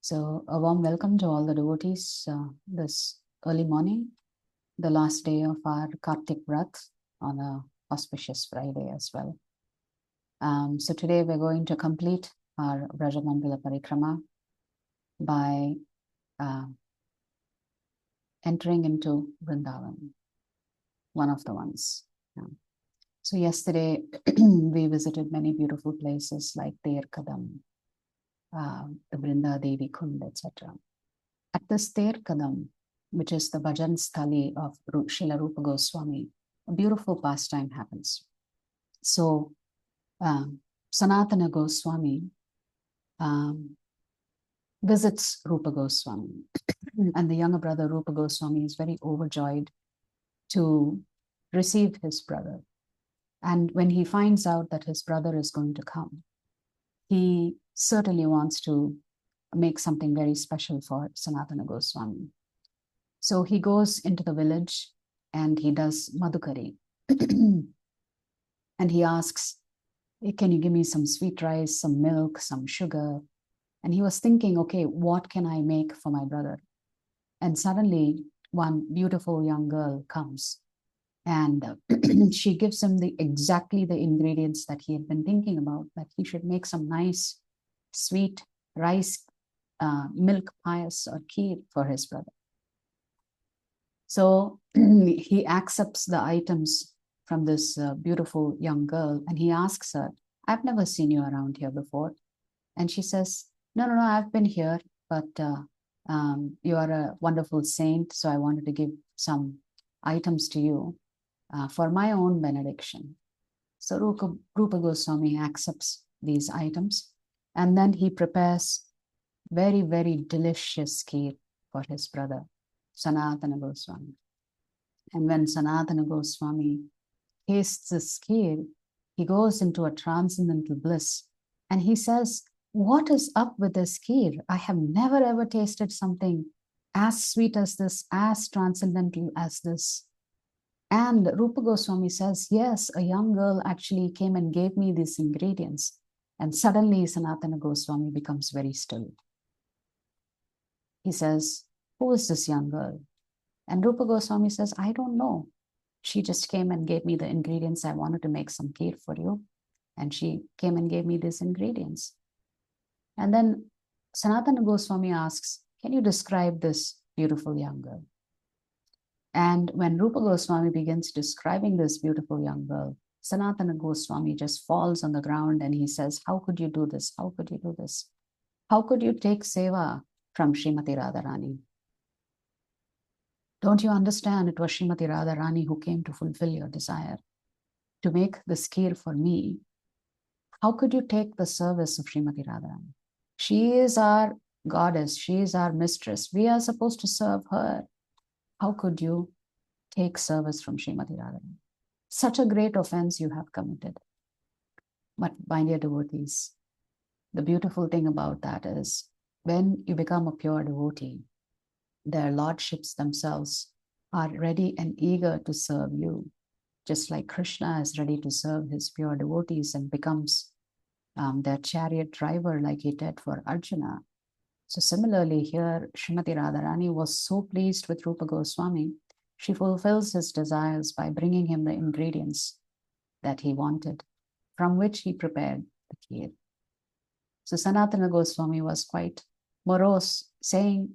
So a warm welcome to all the devotees this early morning, the last day of our Kartik Vrat on a auspicious Friday as well. So today we're going to complete our Brajamandala Parikrama by entering into Vrindavan, one of the ones. Yeah. So yesterday we visited many beautiful places like Ter Kadam, the Vrinda Devi Kund, etc. At this Ter Kadam, which is the Bhajan Sthali of Srila Rupa Goswami, a beautiful pastime happens. So Sanatana Goswami visits Rupa Goswami, and the younger brother Rupa Goswami is very overjoyed to receive his brother. And when he finds out that his brother is going to come, he certainly wants to make something very special for Sanatana Goswami. So he goes into the village and he does Madhukari. And he asks, hey, can you give me some sweet rice, some milk, some sugar? And he was thinking, okay, what can I make for my brother? And suddenly one beautiful young girl comes and she gives him exactly the ingredients that he had been thinking about, that he should make some nice, sweet rice, milk payas or kheer for his brother. So he accepts the items from this beautiful young girl and he asks her, I've never seen you around here before. And she says, no, I've been here, but you are a wonderful saint, so I wanted to give some items to you for my own benediction. So Rupa Goswami accepts these items and then he prepares very, very delicious kheer for his brother, Sanatana Goswami. And when Sanatana Goswami tastes this kheer, he goes into a transcendental bliss and he says, what is up with this kheer? I have never ever tasted something as sweet as this, as transcendental as this. And Rupa Goswami says, yes, a young girl actually came and gave me these ingredients. And suddenly Sanatana Goswami becomes very still. He says, who is this young girl? And Rupa Goswami says, I don't know. She just came and gave me the ingredients. I wanted to make some kheer for you. And she came and gave me these ingredients. And then Sanatana Goswami asks, can you describe this beautiful young girl? And when Rupa Goswami begins describing this beautiful young girl, Sanatana Goswami just falls on the ground and he says, how could you do this? How could you do this? How could you take seva from Srimati Radharani? Don't you understand? It was Srimati Radharani who came to fulfill your desire, to make this kheer for me. How could you take the service of Srimati Radharani? She is our goddess. She is our mistress. We are supposed to serve her. How could you take service from Srimati Radharani? Such a great offense you have committed. But my dear devotees, the beautiful thing about that is when you become a pure devotee, their lordships themselves are ready and eager to serve you, just like Krishna is ready to serve his pure devotees and becomes their chariot driver like he did for Arjuna. So similarly here, Srimati Radharani was so pleased with Rupa Goswami, she fulfills his desires by bringing him the ingredients that he wanted, from which he prepared the kheer. So Sanatana Goswami was quite morose, saying,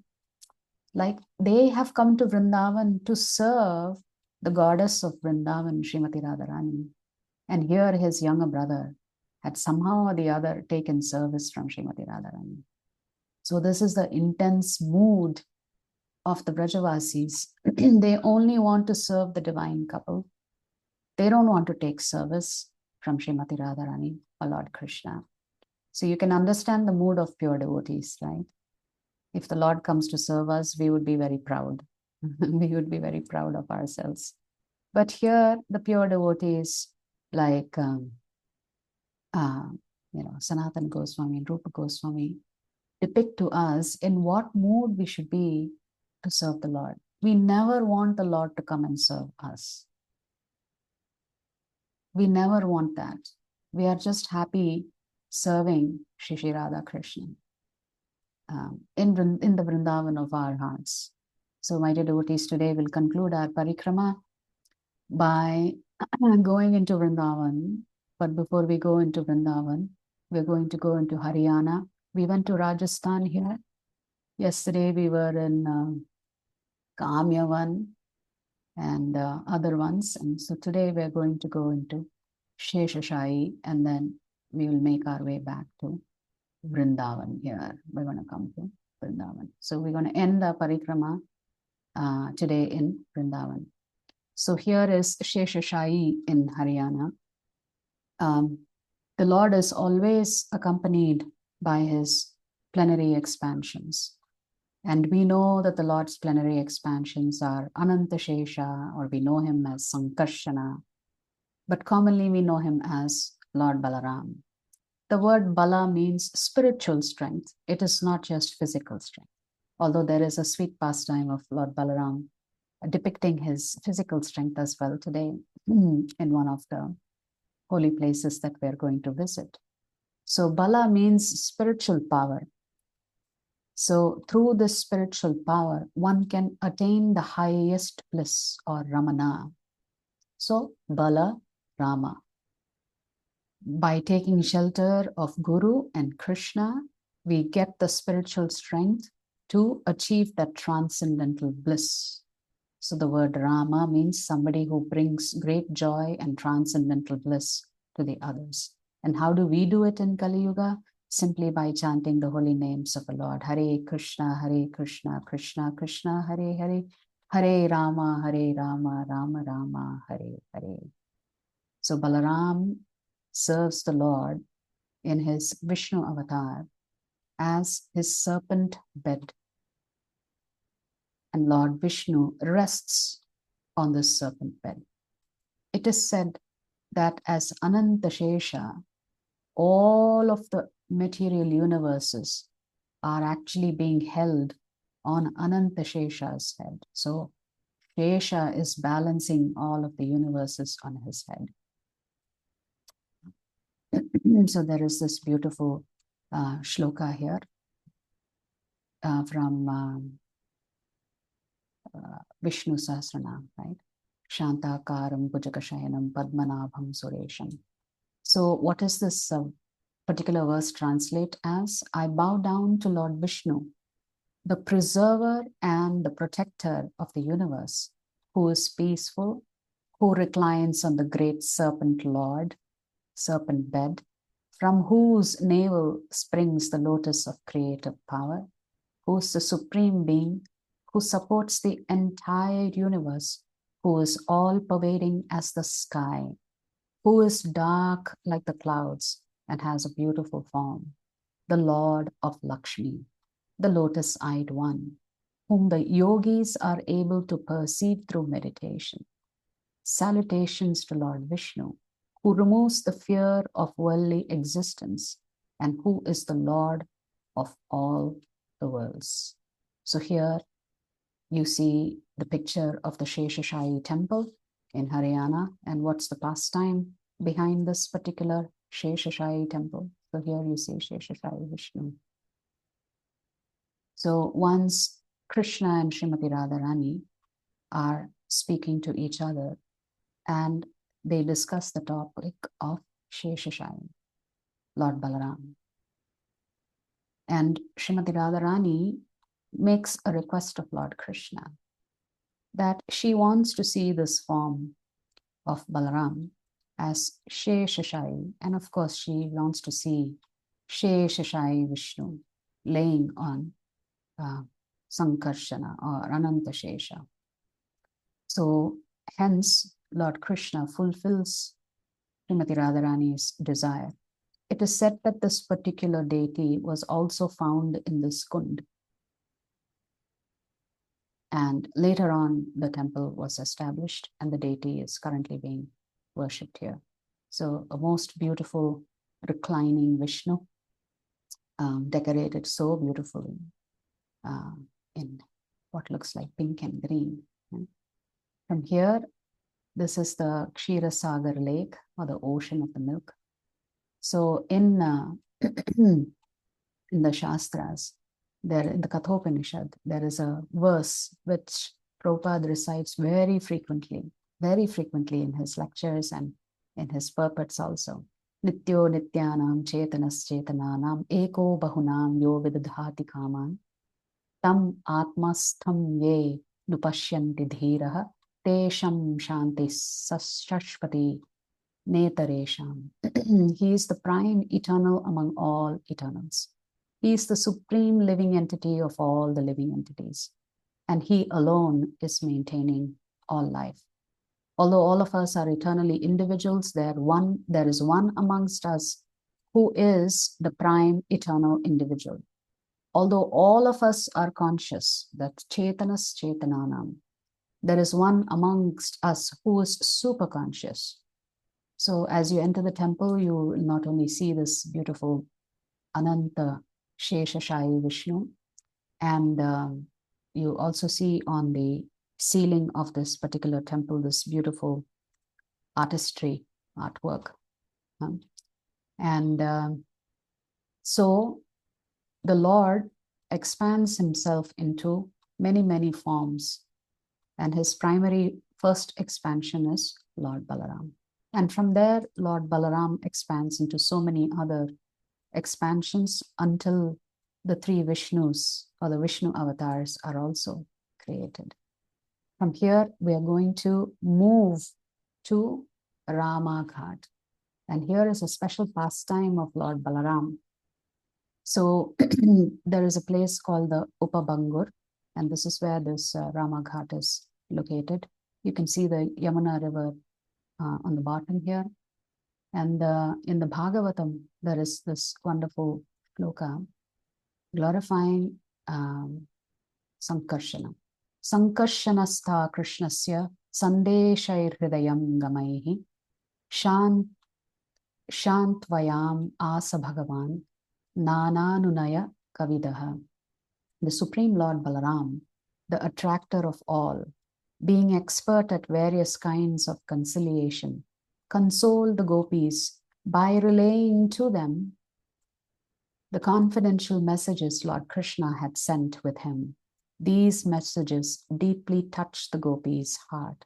like, they have come to Vrindavan to serve the goddess of Vrindavan, Srimati Radharani. And here his younger brother had somehow or the other taken service from Srimati Radharani. So this is the intense mood of the Brajavasis. They only want to serve the divine couple. They don't want to take service from Srimati Radharani or Lord Krishna. So you can understand the mood of pure devotees, right? If the Lord comes to serve us, we would be very proud. We would be very proud of ourselves. But here, the pure devotees like Sanatana Goswami and Rupa Goswami depict to us in what mood we should be to serve the Lord. We never want the Lord to come and serve us. We never want that. We are just happy serving Shri Radha Krishna. in the Vrindavan of our hearts. So, my dear devotees, today we'll conclude our parikrama by going into Vrindavan. But before we go into Vrindavan, we're going to go into Haryana. We went to Rajasthan here. Yesterday we were in Kamyavan and other ones. And so today we're going to go into Sheshashai, and then we will make our way back to Vrindavan here. We're going to come to Vrindavan. So we're going to end the parikrama today in Vrindavan. So here is Sheshashai in Haryana. The Lord is always accompanied by his plenary expansions. And we know that the Lord's plenary expansions are Ananta Shesha, or we know him as Sankarshana, but commonly we know him as Lord Balaram. The word Bala means spiritual strength. It is not just physical strength. Although there is a sweet pastime of Lord Balaram depicting his physical strength as well today in one of the holy places that we're going to visit. So Bala means spiritual power. So through this spiritual power, one can attain the highest bliss, or Ramana. So Bala, Rama. By taking shelter of Guru and Krishna, we get the spiritual strength to achieve that transcendental bliss. So the word Rama means somebody who brings great joy and transcendental bliss to the others. And how do we do it in Kali Yuga? Simply by chanting the holy names of the Lord. Hare Krishna, Krishna Krishna, Hare Hare, Hare Rama, Rama Rama, Hare Hare. So Balaram serves the Lord in his Vishnu avatar as his serpent bed. And Lord Vishnu rests on this serpent bed. It is said that as Ananta Shesha, all of the material universes are actually being held on Ananta Shesha's head. So Shesha is balancing all of the universes on his head. So there is this beautiful shloka here from Vishnu Sahasranam, right? Shantakaram Bhujakashayanam Padmanabham Suresham. So what is this particular verse translate as? I bow down to Lord Vishnu, the preserver and the protector of the universe, who is peaceful, who reclines on the great serpent Lord, serpent bed, from whose navel springs the lotus of creative power, who is the supreme being, who supports the entire universe, who is all-pervading as the sky, who is dark like the clouds and has a beautiful form, the Lord of Lakshmi, the lotus-eyed one, whom the yogis are able to perceive through meditation. Salutations to Lord Vishnu, who removes the fear of worldly existence and who is the Lord of all the worlds. So here you see the picture of the Sheshashai temple in Haryana, and what's the pastime behind this particular Sheshashai temple? So here you see Sheshashai Vishnu. So once Krishna and Srimati Radharani are speaking to each other, and they discuss the topic of Sheshashai, Lord Balaram. And Srimati Radharani makes a request of Lord Krishna that she wants to see this form of Balaram as Sheshashai, and of course she wants to see Sheshashai Vishnu laying on Sankarshana or Ananta Shesha. So hence Lord Krishna fulfills Srimati Radharani's desire. It is said that this particular deity was also found in this kund. And later on, the temple was established and the deity is currently being worshipped here. So a most beautiful reclining Vishnu, decorated so beautifully in what looks like pink and green. From here, this is the Kshira Sagar lake, or the ocean of the milk. So in the Shastras, There in the Kathopanishad, there is a verse which Prabhupada recites very frequently in his lectures and in his purports also. Nityo nityanam chetanas chetananam eko bahunam yo vidadhati kaman tam atmastham ye nupashyanti dhiraha tesham shanti sashpati netaresham. He is the prime eternal among all eternals. He is the supreme living entity of all the living entities. And he alone is maintaining all life. Although all of us are eternally individuals, there is one amongst us who is the prime eternal individual. Although all of us are conscious, that chetanas chetananam, there is one amongst us who is super conscious. So as you enter the temple, you will not only see this beautiful Ananta Sheshashayi Vishnu, and you also see on the ceiling of this particular temple this beautiful artwork. So the Lord expands himself into many, many forms, and his primary first expansion is Lord Balaram. And from there, Lord Balaram expands into so many other expansions until the three Vishnus or the Vishnu avatars are also created. From here, we are going to move to Rama Ghat. And here is a special pastime of Lord Balaram. So there is a place called the Upabangur, and this is where this Rama Ghat is located. You can see the Yamuna River on the bottom here. And in the Bhagavatam, there is this wonderful sloka glorifying Sankarshana. Sankarshanastha Krishnasya Sandeshair Hridayam Gamaihi Shantvayam Asa Bhagavan Nananunaya Kavidaha. The Supreme Lord Balaram, the attractor of all, being expert at various kinds of conciliation, consoled the gopis by relaying to them the confidential messages Lord Krishna had sent with him. These messages deeply touched the gopis' heart.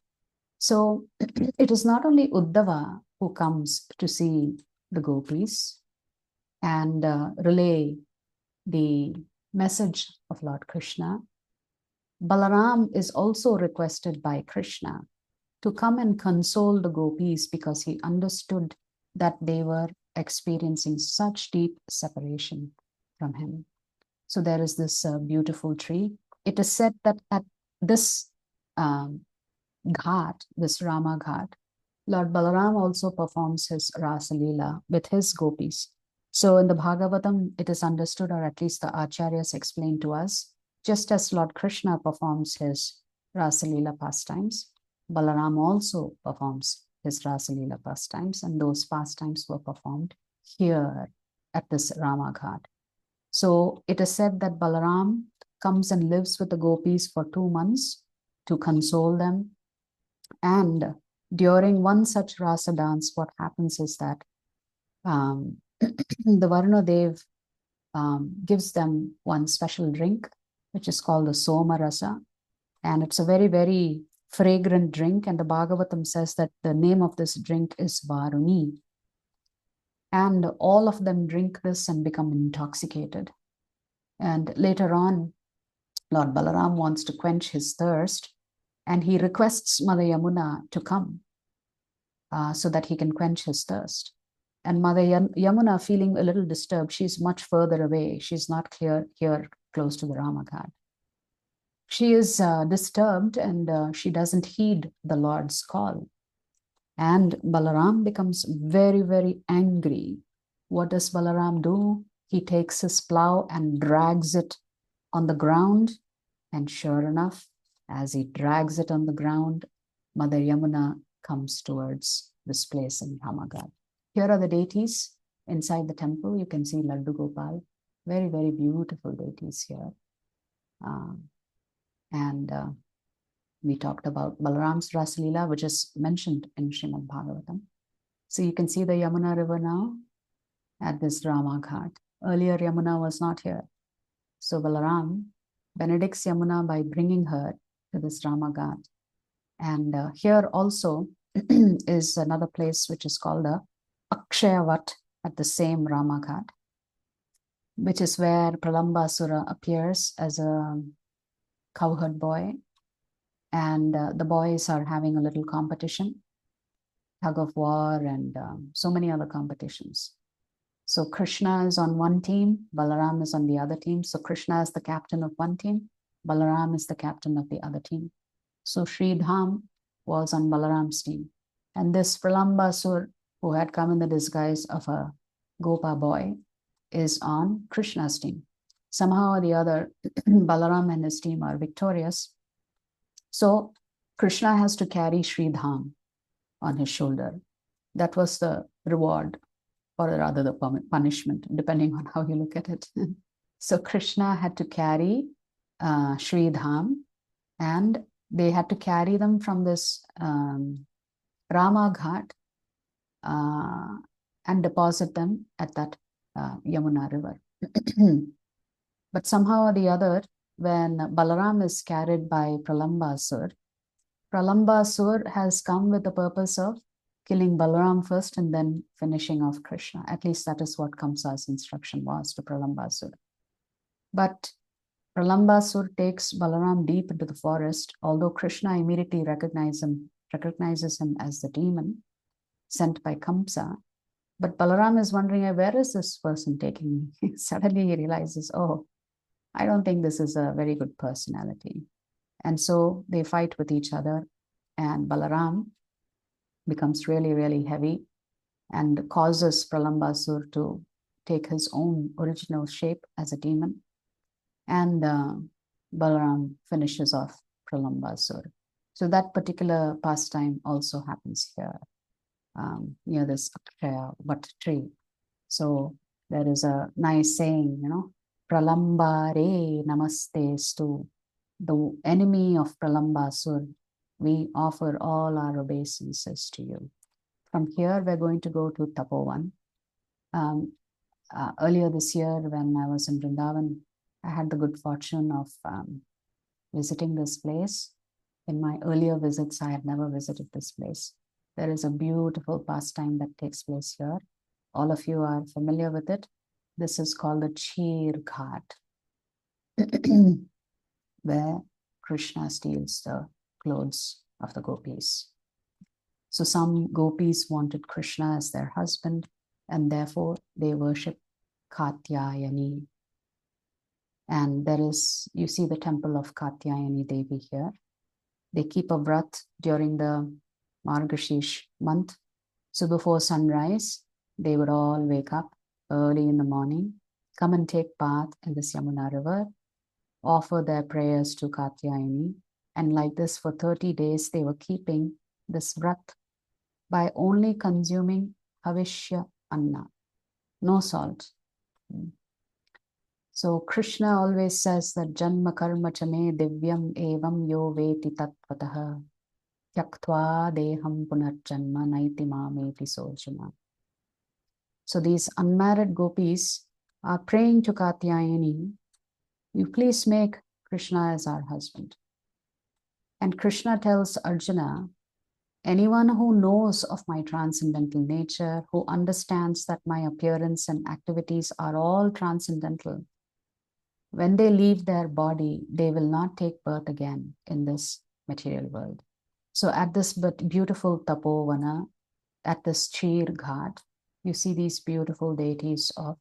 So it is not only Uddhava who comes to see the gopis and relay the message of Lord Krishna. Balaram is also requested by Krishna to come and console the gopis because he understood that they were experiencing such deep separation from him. So there is this beautiful tree. It is said that at this ghat, this Rama Ghat, Lord Balaram also performs his Rasa Leela with his gopis. So in the Bhagavatam, it is understood, or at least the Acharyas explain to us, just as Lord Krishna performs his Rasa Leela pastimes, Balaram also performs his Rasa Leela pastimes, and those pastimes were performed here at this Rama Ghat. So it is said that Balaram comes and lives with the gopis for 2 months to console them. And during one such Rasa dance, what happens is that the Varuna Dev gives them one special drink, which is called the Soma Rasa. And it's a very, very fragrant drink. And the Bhagavatam says that the name of this drink is Varuni. And all of them drink this and become intoxicated. And later on, Lord Balaram wants to quench his thirst, and he requests Mother Yamuna to come so that he can quench his thirst. And Mother Yamuna, feeling a little disturbed, she's much further away. She's not here close to the Rama Ghat. She is disturbed, and she doesn't heed the Lord's call. And Balaram becomes very, very angry. What does Balaram do? He takes his plow and drags it on the ground. And sure enough, as he drags it on the ground, Mother Yamuna comes towards this place in Rama Ghat. Here are the deities inside the temple. You can see Laddu Gopal. Very, very beautiful deities here. We talked about Balaram's Rasa Leela, which is mentioned in Srimad Bhagavatam. So you can see the Yamuna River now at this Rama Ghat. Earlier, Yamuna was not here. So Balaram benedicts Yamuna by bringing her to this Rama Ghat. And here also is another place which is called the Akshayavat at the same Rama Ghat, which is where Pralambasura appears as a cowherd boy. And the boys are having a little competition, tug of war, and so many other competitions. So Krishna is on one team, Balaram is on the other team. So Krishna is the captain of one team, Balaram is the captain of the other team. So Sridham was on Balaram's team. And this Pralambasur, who had come in the disguise of a Gopa boy, is on Krishna's team. Somehow or the other, Balaram and his team are victorious. So Krishna has to carry Sridham on his shoulder. That was the reward, or rather the punishment, depending on how you look at it. So Krishna had to carry Sridham, and they had to carry them from this Rama Ghat and deposit them at that Yamuna river. But somehow or the other, when Balaram is carried by Pralambasur, Pralambasur has come with the purpose of killing Balaram first and then finishing off Krishna. At least that is what Kamsa's instruction was to Pralambasur. But Pralambasur takes Balaram deep into the forest, although Krishna immediately recognizes him as the demon sent by Kamsa. But Balaram is wondering, where is this person taking me? Suddenly he realizes, oh, I don't think this is a very good personality. And so they fight with each other, and Balaram becomes really, really heavy and causes Pralambasur to take his own original shape as a demon. And Balaram finishes off Pralambasur. So that particular pastime also happens here, near this Akshayavat tree. So there is a nice saying, Pralambare namaste stu, the enemy of Pralambasur, we offer all our obeisances to you. From here, we're going to go to Tapovan. Earlier this year, when I was in Vrindavan, I had the good fortune of visiting this place. In my earlier visits, I had never visited this place. There is a beautiful pastime that takes place here. All of you are familiar with it. This is called the Chir Ghat, where Krishna steals the clothes of the gopis. So some gopis wanted Krishna as their husband, and therefore they worship Katyayani. And there is, you see the temple of Katyayani Devi here. They keep a vrat during the Margashish month. So before sunrise, they would all wake up early in the morning, come and take bath in this Yamuna river, offer their prayers to Katyayani. And like this, for 30 days, they were keeping this vrat by only consuming Havishya Anna, no salt. So Krishna always says that Janma Karma Chame Divyam Evam Yo Veti Tattvataha Tyaktva Deham Punarjanma Naiti Mameti Sojana. So these unmarried gopis are praying to Katyayani, you please make Krishna as our husband. And Krishna tells Arjuna, anyone who knows of my transcendental nature, who understands that my appearance and activities are all transcendental, when they leave their body, they will not take birth again in this material world. So at this beautiful Tapovana, at this Chir Ghat, you see these beautiful deities of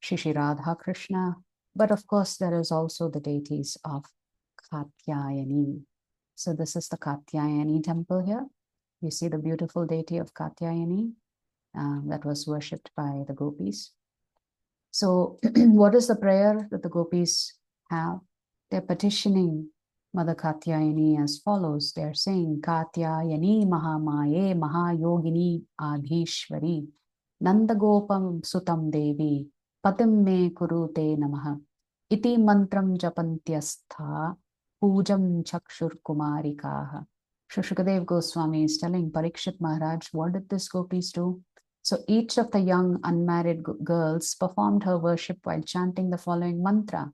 Shri Radha Krishna, but of course there is also the deities of Katyayani. So this is the Katyayani temple here. You see the beautiful deity of Katyayani that was worshipped by the gopis. So what is the prayer that the gopis have? They're petitioning Mother Katyayani as follows. They're saying, Katyayani Mahamaye Mahayogini Adhishwari Nandagopam Sutam Devi Patim Me Kurute Namaha Iti Mantram Japantyastha Pujam Chakshur Kumarikaha. Shukadev Goswami is telling Parikshit Maharaj, what did this gopis do? So each of the young unmarried girls performed her worship while chanting the following mantra.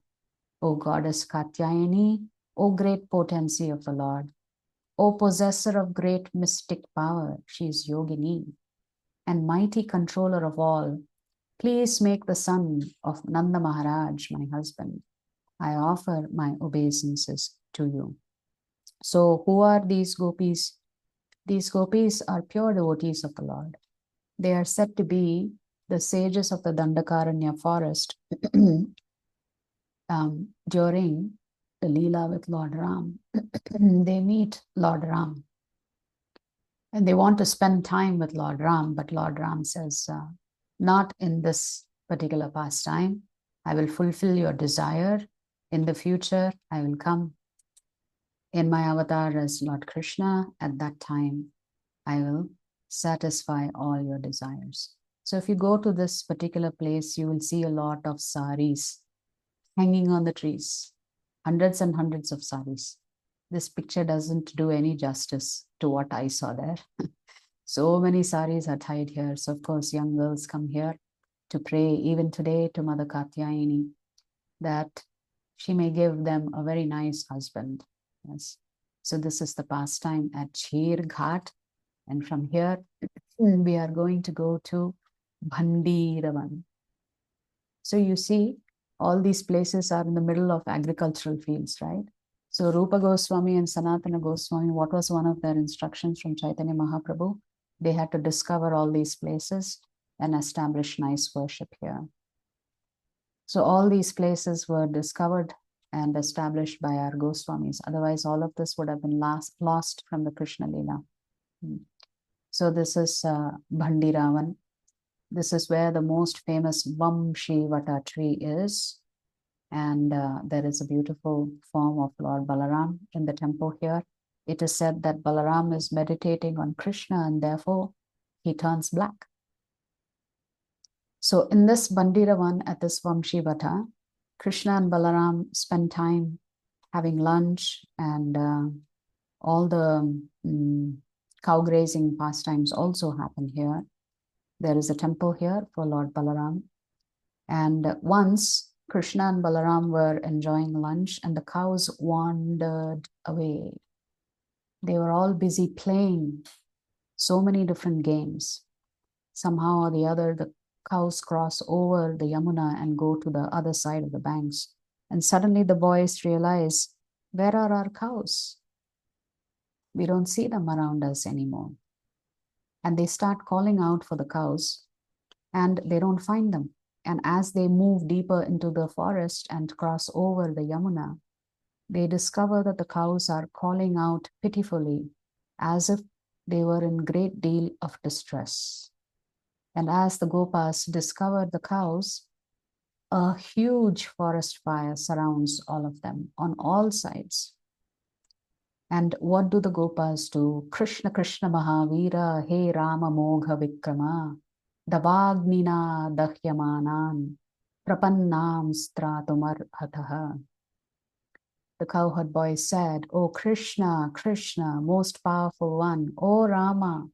O goddess Katyayani, O great potency of the Lord, O possessor of great mystic power, she is Yogini, and mighty controller of all, please make the son of Nanda Maharaj my husband. I offer my obeisances to you. So who are these gopis? These gopis are pure devotees of the Lord. They are said to be the sages of the Dandakaranya forest during the Leela with Lord Ram. They meet Lord Ram and they want to spend time with Lord Ram, but Lord Ram says, not in this particular pastime. I will fulfill your desire. In the future, I will come in my avatar as Lord Krishna. At that time, I will satisfy all your desires. So if you go to this particular place, you will see a lot of saris hanging on the trees, hundreds and hundreds of saris. This picture doesn't do any justice to what I saw there. So many saris are tied here. So of course, young girls come here to pray even today to Mother Katyayani that she may give them a very nice husband. Yes. So this is the pastime at Chir Ghat. And from here, we are going to go to Bhandiravan. So you see, all these places are in the middle of agricultural fields, right? So Rupa Goswami and Sanatana Goswami, what was one of their instructions from Chaitanya Mahaprabhu? They had to discover all these places and establish nice worship here. So all these places were discovered and established by our Goswamis. Otherwise, all of this would have been lost from the Krishna Leela. So this is Bhandiravan. This is where the most famous Vamshivata tree is. And there is a beautiful form of Lord Balaram in the temple here. It is said that Balaram is meditating on Krishna and therefore he turns black. So in this Bhandiravan at this Vamshivata, Krishna and Balaram spend time having lunch, and all the cow grazing pastimes also happen here. There is a temple here for Lord Balaram. And once Krishna and Balaram were enjoying lunch and the cows wandered away. They were all busy playing so many different games. Somehow or the other, the cows cross over the Yamuna and go to the other side of the banks. And suddenly the boys realize, where are our cows? We don't see them around us anymore. And they start calling out for the cows and they don't find them. And as they move deeper into the forest and cross over the Yamuna, they discover that the cows are calling out pitifully as if they were in great deal of distress. And as the Gopas discover the cows, a huge forest fire surrounds all of them on all sides. And what do the Gopas do? Krishna Krishna Mahavira, He Rama Mogha Vikrama, Davagnina Dahyamanan, Prapannam Stratumar Hataha. The cowherd boy said, O Krishna, Krishna, most powerful one, O Rama,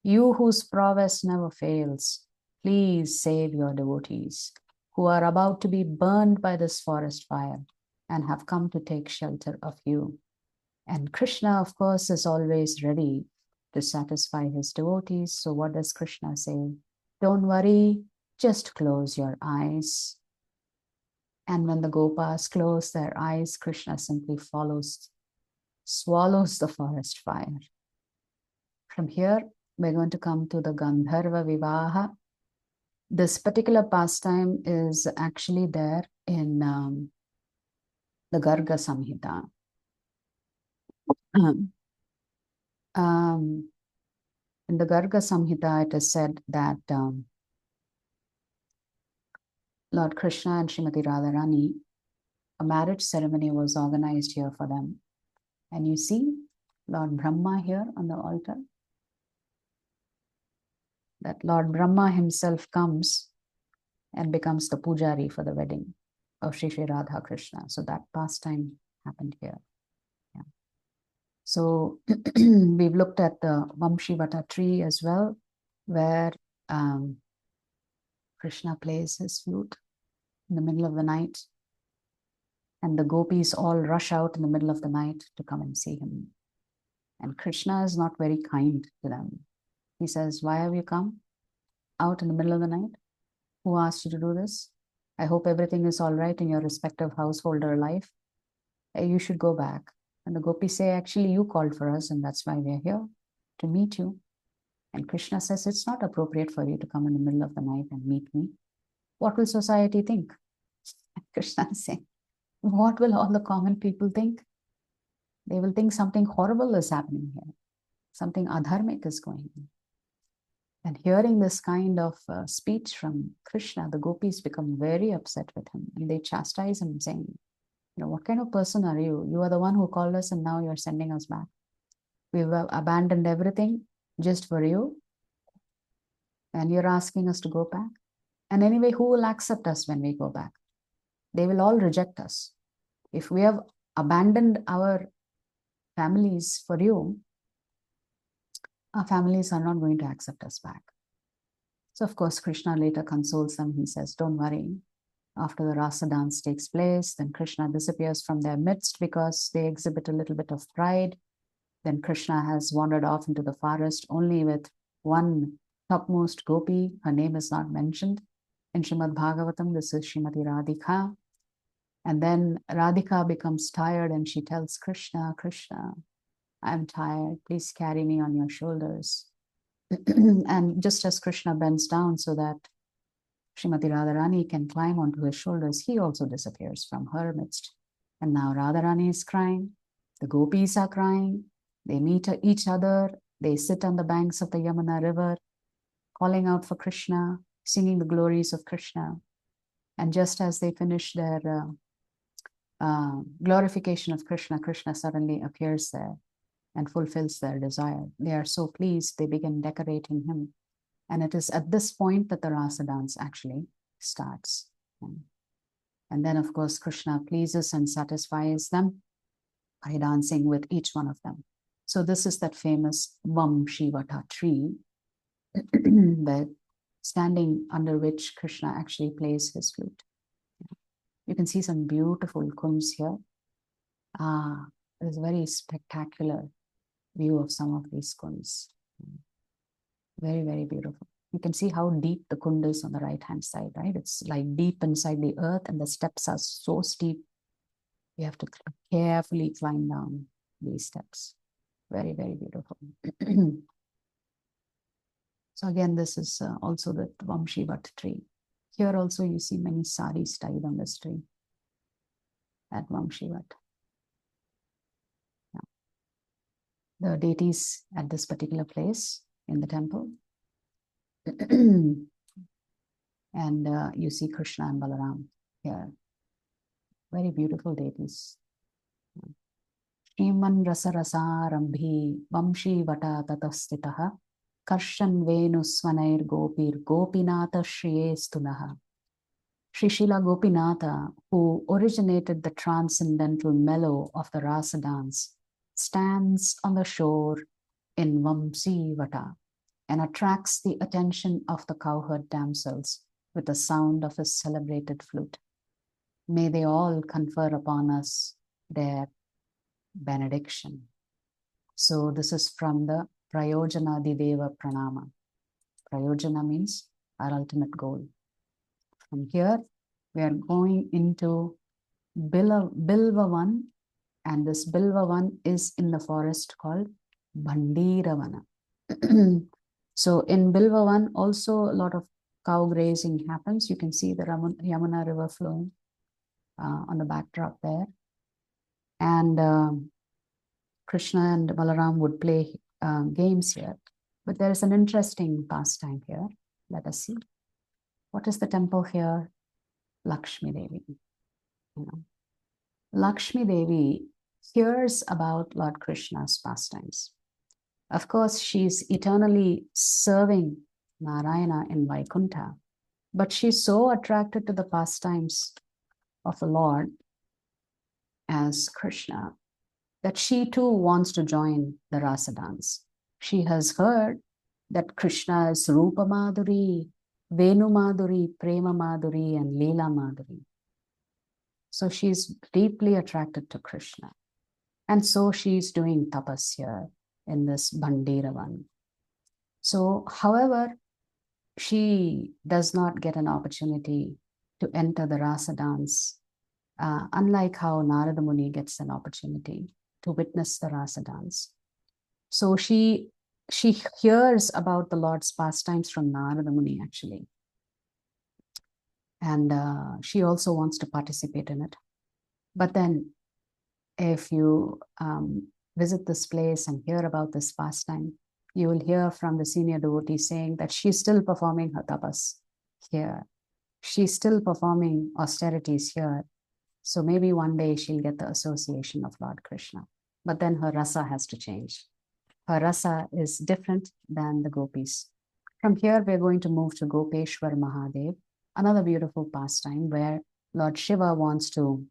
you whose prowess never fails, please save your devotees who are about to be burned by this forest fire and have come to take shelter of you. And Krishna, of course, is always ready to satisfy his devotees. So what does Krishna say? Don't worry, just close your eyes. And when the Gopas close their eyes, Krishna simply swallows the forest fire. From here, we're going to come to the Gandharva Vivaha. This particular pastime is actually there in the Garga Samhita. In the Garga Samhita, it is said that Lord Krishna and Srimati Radharani, a marriage ceremony was organized here for them. And you see Lord Brahma here on the altar. That Lord Brahma himself comes and becomes the pujari for the wedding of Shri Shri Radha Krishna. So that pastime happened here. Yeah. So we've looked at the Vamshivata tree as well, where Krishna plays his flute in the middle of the night. And the gopis all rush out in the middle of the night to come and see him. And Krishna is not very kind to them. He says, why have you come out in the middle of the night? Who asked you to do this? I hope everything is all right in your respective household or life. You should go back. And the gopis say, actually, you called for us, and that's why we're here, to meet you. And Krishna says, it's not appropriate for you to come in the middle of the night and meet me. What will society think? And Krishna is saying, what will all the common people think? They will think something horrible is happening here. Something adharmic is going on. And hearing this kind of speech from Krishna, the gopis become very upset with him. And they chastise him, saying, what kind of person are you? You are the one who called us and now you're sending us back. We've abandoned everything just for you. And you're asking us to go back. And anyway, who will accept us when we go back? They will all reject us. If we have abandoned our families for you, our families are not going to accept us back. So of course, Krishna later consoles them. He says, don't worry. After the rasa dance takes place, then Krishna disappears from their midst because they exhibit a little bit of pride. Then Krishna has wandered off into the forest only with one topmost gopi. Her name is not mentioned. In Srimad Bhagavatam, this is Srimati Radhika. And then Radhika becomes tired and she tells Krishna, Krishna, I'm tired. Please carry me on your shoulders. And just as Krishna bends down so that Srimati Radharani can climb onto his shoulders, he also disappears from her midst. And now Radharani is crying. The gopis are crying. They meet each other. They sit on the banks of the Yamuna river, calling out for Krishna, singing the glories of Krishna. And just as they finish their glorification of Krishna, Krishna suddenly appears there and fulfills their desire. They are so pleased, they begin decorating him. And it is at this point that the rasa dance actually starts. And then, of course, Krishna pleases and satisfies them by dancing with each one of them. So this is that famous Vamshivata tree, that standing under which Krishna actually plays his flute. You can see some beautiful kunds here. There's a very spectacular view of some of these kunds. Very, very beautiful. You can see how deep the kund is on the right-hand side, right? It's like deep inside the earth and the steps are so steep. You have to carefully climb down these steps. Very, very beautiful. So again, this is also the Vamshivat tree. Here also you see many saris tied on this tree at Vamshivat. The deities at this particular place in the temple. And you see Krishna and Balaram here. Very beautiful deities. Shriman Rasa Rasa Rambhi Vamshi Vata Tatastitaha Karshan Venu Swanair Gopir Gopinata Shriyestunaha. Srishila Gopinata, who originated the transcendental mellow of the rasa dance, stands on the shore in Vamsi Vata and attracts the attention of the cowherd damsels with the sound of his celebrated flute. May they all confer upon us their benediction. So this is from the Prayojana Deva Pranama. Prayojana means our ultimate goal. From here, we are going into Bilvavan, and this Bilvavan is in the forest called Bhandiravana. So in Bilvavan, also a lot of cow grazing happens. You can see the Yamuna river flowing on the backdrop there. And Krishna and Balaram would play games here. But there is an interesting pastime here. Let us see. What is the temple here? Lakshmi Devi. Lakshmi Devi hears about Lord Krishna's pastimes. Of course, she's eternally serving Narayana in Vaikuntha, but she's so attracted to the pastimes of the Lord as Krishna that she too wants to join the rasa dance. She has heard that Krishna is Rupa Madhuri, Venu Madhuri, Prema Madhuri, and Leela Madhuri. So she's deeply attracted to Krishna. And so she's doing tapas here in this Bandiravan. So, however, she does not get an opportunity to enter the rasa dance, unlike how Narada Muni gets an opportunity to witness the rasa dance. So she hears about the Lord's pastimes from Narada Muni, actually. And she also wants to participate in it. But then if you visit this place and hear about this pastime, you will hear from the senior devotee saying that she's still performing her tapas here. She's still performing austerities here. So maybe one day she'll get the association of Lord Krishna. But then her rasa has to change. Her rasa is different than the gopis. From here, we're going to move to Gopeshwar Mahadev, another beautiful pastime where Lord Shiva wants to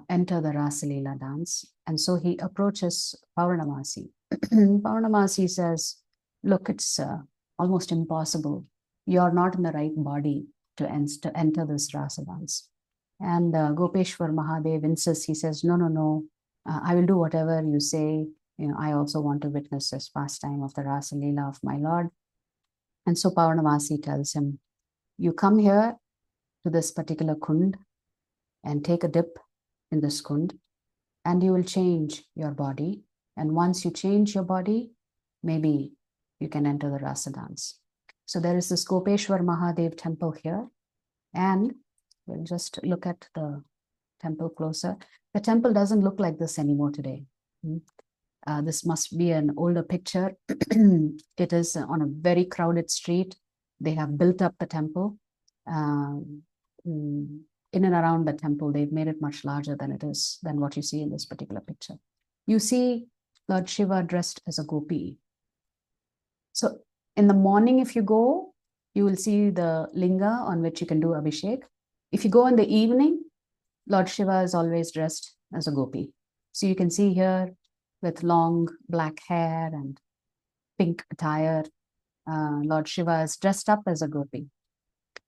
enter the Rasa Leela dance. And so he approaches Purnamasi. Purnamasi says, look, it's almost impossible. You're not in the right body to enter this Rasa dance. And Gopeshwar Mahadev insists, he says, no, I will do whatever you say. You know, I also want to witness this pastime of the Rasa Leela of my Lord. And so Purnamasi tells him, you come here to this particular kund and take a dip in this kund, and you will change your body. And once you change your body, maybe you can enter the rasa dance. So there is this Gopeshwar Mahadev temple here, and we'll just look at the temple closer. The temple doesn't look like this anymore today. This must be an older picture. It is on a very crowded street. They have built up the temple. In and around the temple, they've made it much larger than it is, than what you see in this particular picture. You see Lord Shiva dressed as a gopi. So in the morning, if you go, you will see the linga on which you can do abhishek. If you go in the evening, Lord Shiva is always dressed as a gopi. So you can see here with long black hair and pink attire, Lord Shiva is dressed up as a gopi.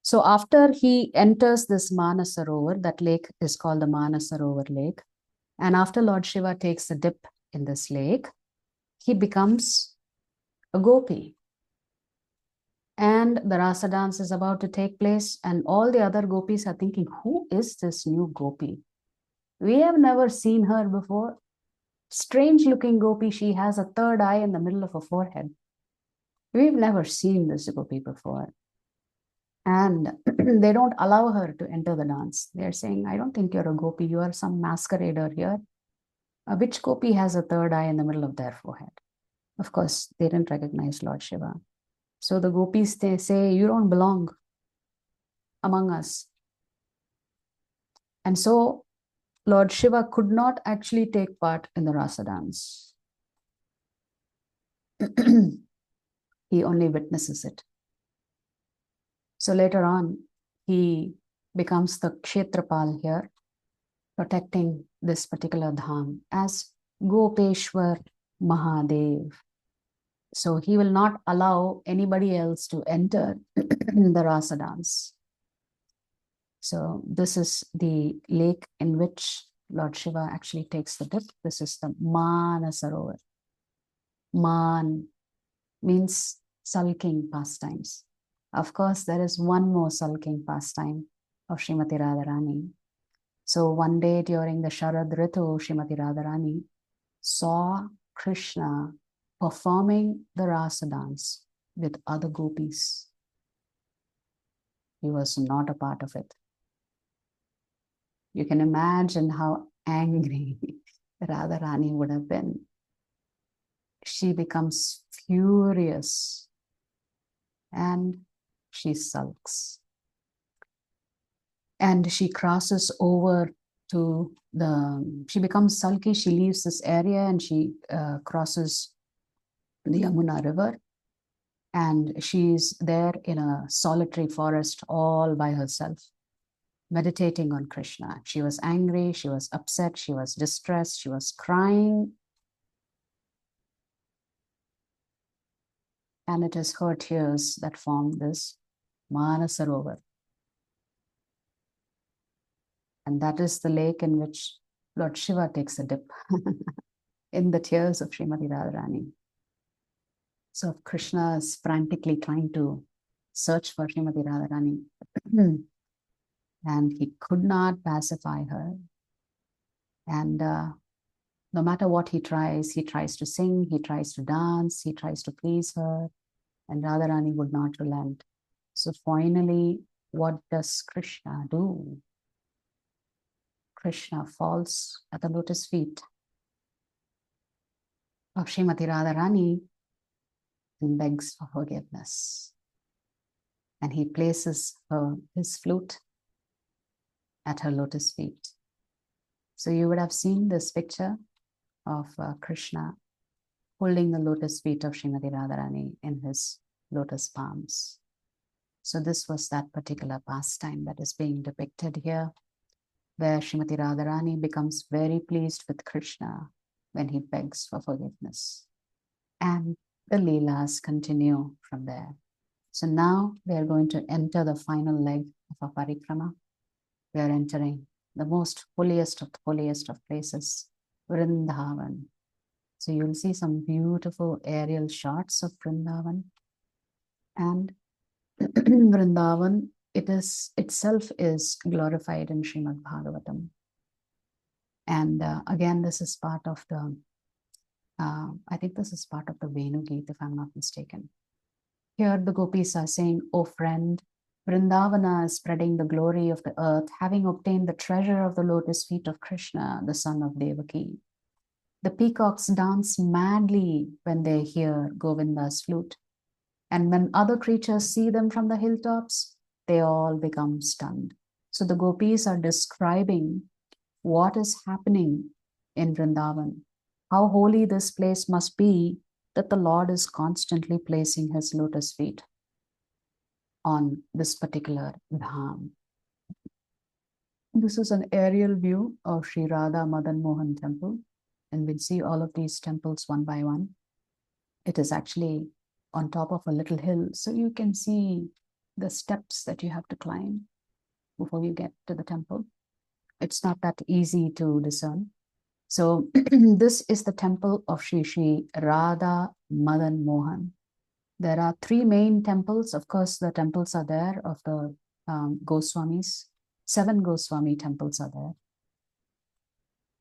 So after he enters this Manasarovar, that lake is called the Manasarovar lake. And after Lord Shiva takes a dip in this lake, he becomes a gopi. And the rasa dance is about to take place, and all the other gopis are thinking, who is this new gopi? We have never seen her before. Strange looking gopi. She has a third eye in the middle of her forehead. We've never seen this gopi before. And they don't allow her to enter the dance. They're saying, I don't think you're a gopi. You are some masquerader here. Which gopi has a third eye in the middle of their forehead? Of course, they didn't recognize Lord Shiva. So the gopis, they say, you don't belong among us. And so Lord Shiva could not actually take part in the rasa dance. He only witnesses it. So later on, he becomes the Kshetrapal here, protecting this particular dham as Gopeshwar Mahadev. So he will not allow anybody else to enter the rasa dance. So this is the lake in which Lord Shiva actually takes the dip. This is the Manasarovar. Man means sulking pastimes. Of course, there is one more sulking pastime of Srimati Radharani. So one day during the Sharad Ritu, Srimati Radharani saw Krishna performing the rasa dance with other gopis. He was not a part of it. You can imagine how angry Radharani would have been. She becomes furious and she sulks. And she crosses over to she becomes sulky, she leaves this area and she crosses the Yamuna river. And she's there in a solitary forest all by herself, meditating on Krishna. She was angry, she was upset, she was distressed, she was crying. And it is her tears that form this Manasarovar. And that is the lake in which Lord Shiva takes a dip in the tears of Srimati Radharani. So Krishna is frantically trying to search for Srimati Radharani and he could not pacify her. And no matter what he tries to sing, he tries to dance, he tries to please her, and Radharani would not relent. So finally, what does Krishna do? Krishna falls at the lotus feet of Srimati Radharani and begs for forgiveness. And he places his flute at her lotus feet. So you would have seen this picture of Krishna holding the lotus feet of Srimati Radharani in his lotus palms. So this was that particular pastime that is being depicted here, where Srimati Radharani becomes very pleased with Krishna when he begs for forgiveness. And the Leelas continue from there. So now we are going to enter the final leg of our parikrama. We are entering the most holiest of places, Vrindavan. So you'll see some beautiful aerial shots of Vrindavan. And Vrindavan, itself is glorified in Srimad Bhagavatam. And again, this is part of the, I think this is part of the Venu Gita, if I'm not mistaken. Here the gopis are saying, "O friend, Vrindavana is spreading the glory of the earth, having obtained the treasure of the lotus feet of Krishna, the son of Devaki. The peacocks dance madly when they hear Govinda's flute. And when other creatures see them from the hilltops, they all become stunned." So the gopis are describing what is happening in Vrindavan, how holy this place must be, that the Lord is constantly placing his lotus feet on this particular dham. This is an aerial view of Sri Radha Madan Mohan temple, and we'll see all of these temples one by one. It is actually on top of a little hill, so you can see the steps that you have to climb before you get to the temple. It's not that easy to discern. So this is the temple of Shri Radha Madan Mohan. There are three main temples. Of course, the temples are there of the Goswamis. 7 Goswami temples are there.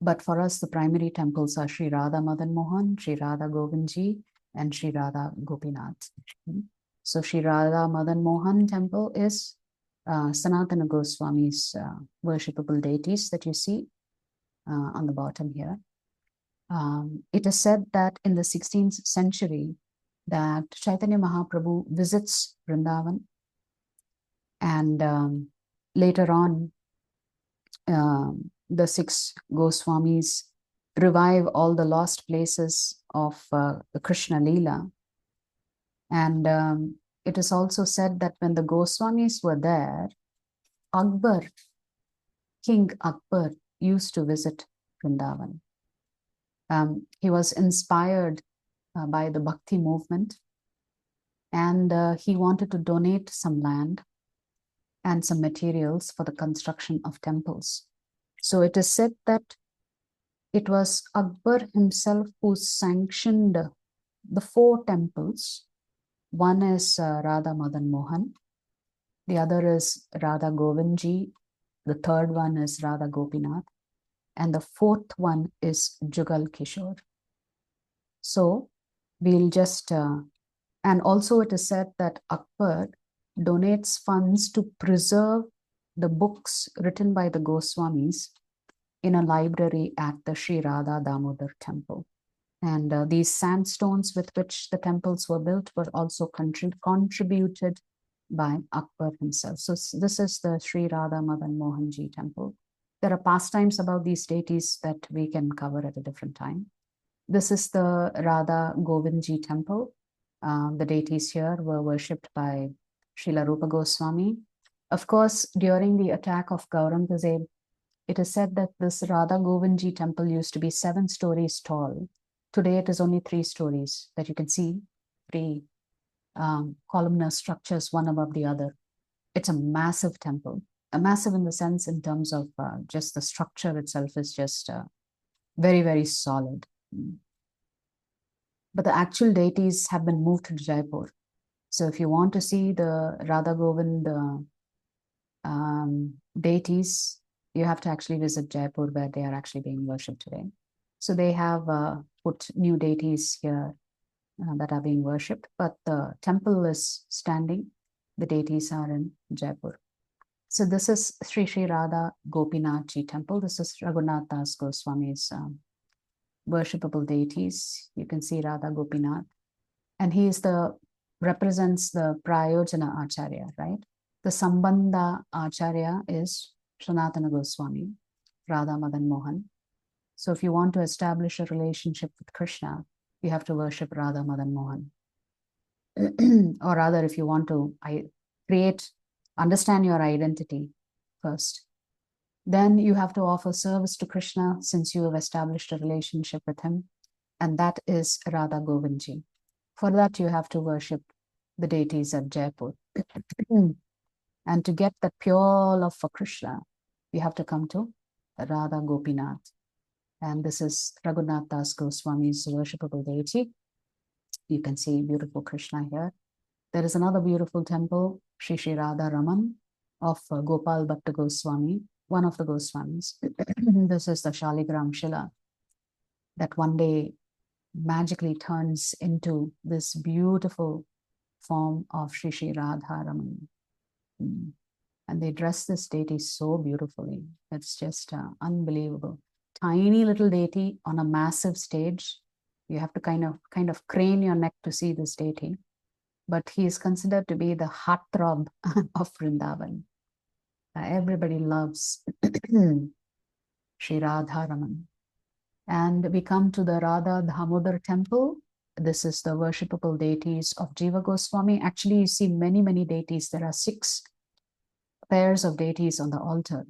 But for us, the primary temples are Sri Radha Madan Mohan, Sri Radha Govindji, and Sri Radha Gopinath. So Sri Radha Madan Mohan temple is Sanatana Goswami's worshipable deities that you see on the bottom here. It is said that in the 16th century that Chaitanya Mahaprabhu visits Vrindavan, and later on the 6 Goswamis revive all the lost places of the Krishna Leela. And it is also said that when the Goswamis were there, Akbar, King Akbar, used to visit Vrindavan. He was inspired by the Bhakti movement, and he wanted to donate some land and some materials for the construction of temples. So it is said that it was Akbar himself who sanctioned the 4 temples. One is Radha Madan Mohan, the other is Radha Govindji, the third one is Radha Gopinath, and the 4th one is Jugal Kishore. So we'll just, and also it is said that Akbar donates funds to preserve the books written by the Goswamis in a library at the Sri Radha Damodar temple. And these sandstones with which the temples were built were also contributed by Akbar himself. So this is the Sri Radha Madan Mohanji temple. There are pastimes about these deities that we can cover at a different time. This is the Radha Govindji temple. The deities here were worshipped by Srila Rupa Goswami. Of course, during the attack of Gaurangazeb, it is said that this Radha Govindji temple used to be 7 stories tall. Today, it is only 3 stories that you can see, 3 columnar structures, one above the other. It's a massive temple. massive in the sense in terms of just the structure itself is just very, very solid. But the actual deities have been moved to Jaipur. So if you want to see the Radha Govind deities, you have to actually visit Jaipur, where they are actually being worshipped today. So they have put new deities here that are being worshipped, but the temple is standing. The deities are in Jaipur. So this is Sri Sri Radha Gopinath Ji temple. This is Raghunath Das Goswami's worshipable deities. You can see Radha Gopinath, and he is represents the Prayojana Acharya, right? The Sambandha Acharya is Sanatana Goswami, Radha Madan Mohan. So if you want to establish a relationship with Krishna, you have to worship Radha Madan Mohan. Or rather, if you want to understand your identity first, then you have to offer service to Krishna since you have established a relationship with him, and that is Radha Govindji. For that, you have to worship the deities at Jaipur. And to get that pure love for Krishna, you have to come to Radha Gopinath. And this is Raghunath Das Goswami's worshipable deity. You can see beautiful Krishna here. There is another beautiful temple, Sri Sri Radha Raman of Gopal Bhatta Goswami, one of the Goswamis. This is the Shaligram Shila that one day magically turns into this beautiful form of Sri Sri Radha Raman. And they dress this deity so beautifully. It's just unbelievable. Tiny little deity on a massive stage. You have to kind of crane your neck to see this deity. But he is considered to be the heartthrob of Vrindavan. Everybody loves Sri Radha Raman. And we come to the Radha Damodar temple. This is the worshipable deities of Jiva Goswami. Actually, you see many, many deities. There are 6 pairs of deities on the altar.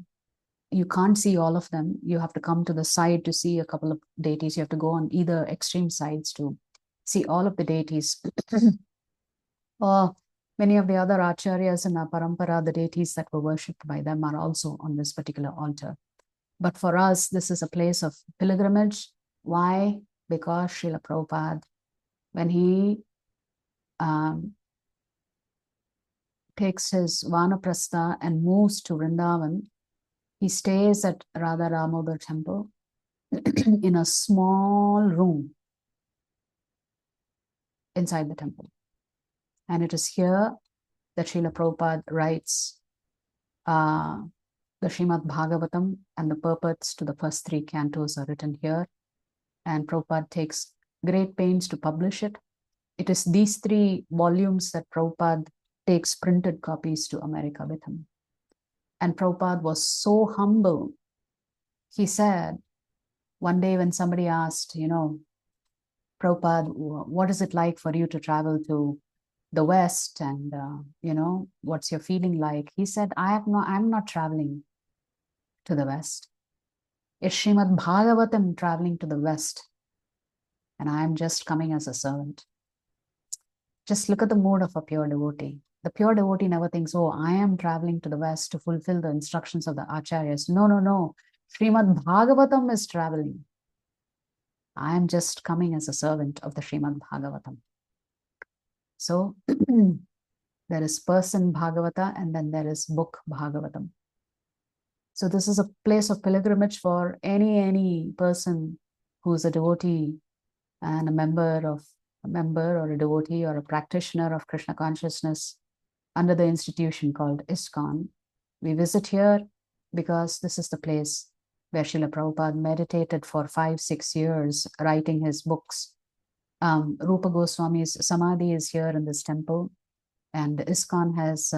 You can't see all of them. You have to come to the side to see a couple of deities. You have to go on either extreme sides to see all of the deities. Many of the other acharyas in our parampara, the deities that were worshipped by them are also on this particular altar. But for us, this is a place of pilgrimage. Why? Because Srila Prabhupada, when he takes his Vanaprastha and moves to Vrindavan, he stays at Radha Damodar temple in a small room inside the temple. And it is here that Srila Prabhupada writes the Srimad Bhagavatam, and the purports to the first 3 cantos are written here. And Prabhupada takes great pains to publish it. It is these 3 volumes that Prabhupada takes printed copies to America with him. And Prabhupada was so humble. He said, one day when somebody asked, Prabhupada, what is it like for you to travel to the West? And, what's your feeling like? He said, I'm not traveling to the West. It's Srimad Bhagavatam traveling to the West. And I'm just coming as a servant. Just look at the mood of a pure devotee. The pure devotee never thinks, oh, I am traveling to the West to fulfill the instructions of the acharyas. No. Srimad Bhagavatam is traveling. I am just coming as a servant of the Srimad Bhagavatam. So there is person Bhagavata, and then there is book Bhagavatam. So this is a place of pilgrimage for any person who is a devotee and a member or a devotee or a practitioner of Krishna consciousness under the institution called ISKCON. We visit here because this is the place where Srila Prabhupada meditated for 5-6 years, writing his books. Rupa Goswami's Samadhi is here in this temple, and ISKCON has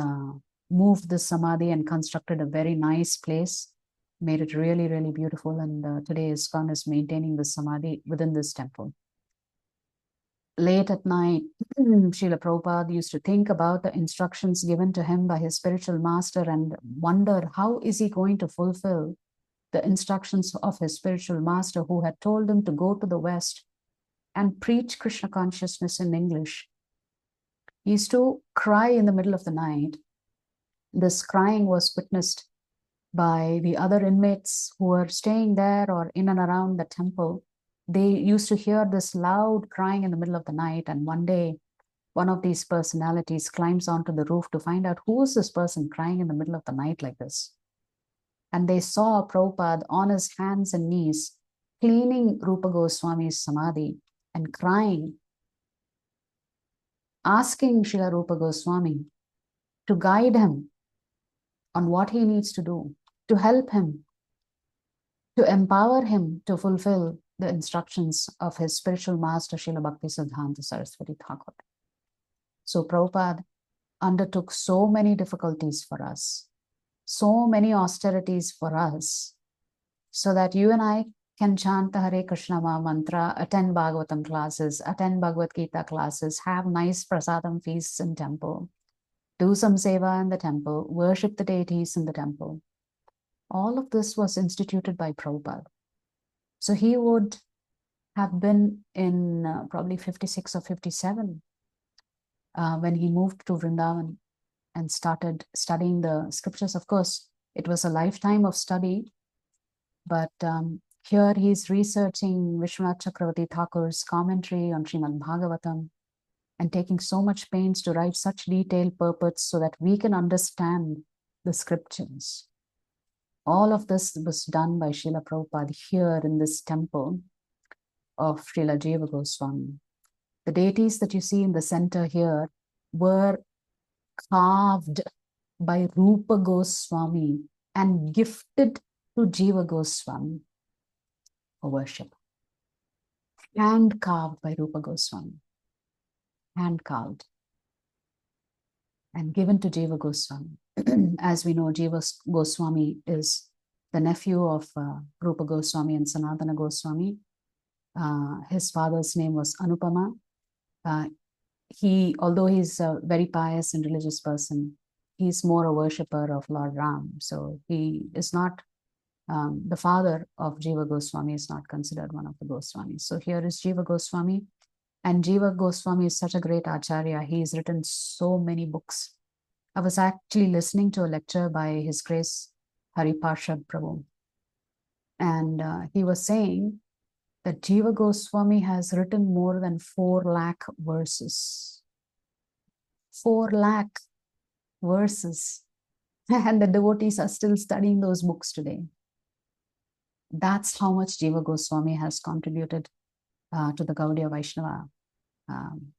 moved this Samadhi and constructed a very nice place, made it really, really beautiful. And today ISKCON is maintaining the Samadhi within this temple. Late at night, Srila Prabhupada used to think about the instructions given to him by his spiritual master and wonder how is he going to fulfill the instructions of his spiritual master, who had told him to go to the West and preach Krishna consciousness in English. He used to cry in the middle of the night. This crying was witnessed by the other inmates who were staying there or in and around the temple. They used to hear this loud crying in the middle of the night. And one day, one of these personalities climbs onto the roof to find out who is this person crying in the middle of the night like this. And they saw Prabhupada on his hands and knees, cleaning Rupa Goswami's samadhi and crying, asking Srila Rupa Goswami to guide him on what he needs to do, to help him, to empower him to fulfill the instructions of his spiritual master, Srila Bhaktisiddhanta Saraswati Thakur. So Prabhupada undertook so many difficulties for us, so many austerities for us, so that you and I can chant the Hare Krishna Mahamantra, attend Bhagavatam classes, attend Bhagavad Gita classes, have nice prasadam feasts in temple, do some seva in the temple, worship the deities in the temple. All of this was instituted by Prabhupada. So he would have been in probably 56 or 57 when he moved to Vrindavan and started studying the scriptures. Of course, it was a lifetime of study, but here he's researching Vishwanath Chakravarti Thakur's commentary on Srimad Bhagavatam and taking so much pains to write such detailed purports so that we can understand the scriptures. All of this was done by Srila Prabhupada here in this temple of Srila Jiva Goswami. The deities that you see in the center here were carved by Rupa Goswami and gifted to Jiva Goswami for worship. Hand carved by Rupa Goswami. Hand carved and given to Jiva Goswami. As we know, Jiva Goswami is the nephew of Rupa Goswami and Sanatana Goswami. His father's name was Anupama. Although he's a very pious and religious person, he's more a worshipper of Lord Ram. So he is not, the father of Jiva Goswami is not considered one of the Goswamis. So here is Jiva Goswami. And Jiva Goswami is such a great acharya. He's written so many books. I was actually listening to a lecture by His Grace Hari Parshad Prabhu. And he was saying that Jiva Goswami has written more than 4 lakh verses. 4 lakh verses. And the devotees are still studying those books today. That's how much Jiva Goswami has contributed to the Gaudiya Vaishnava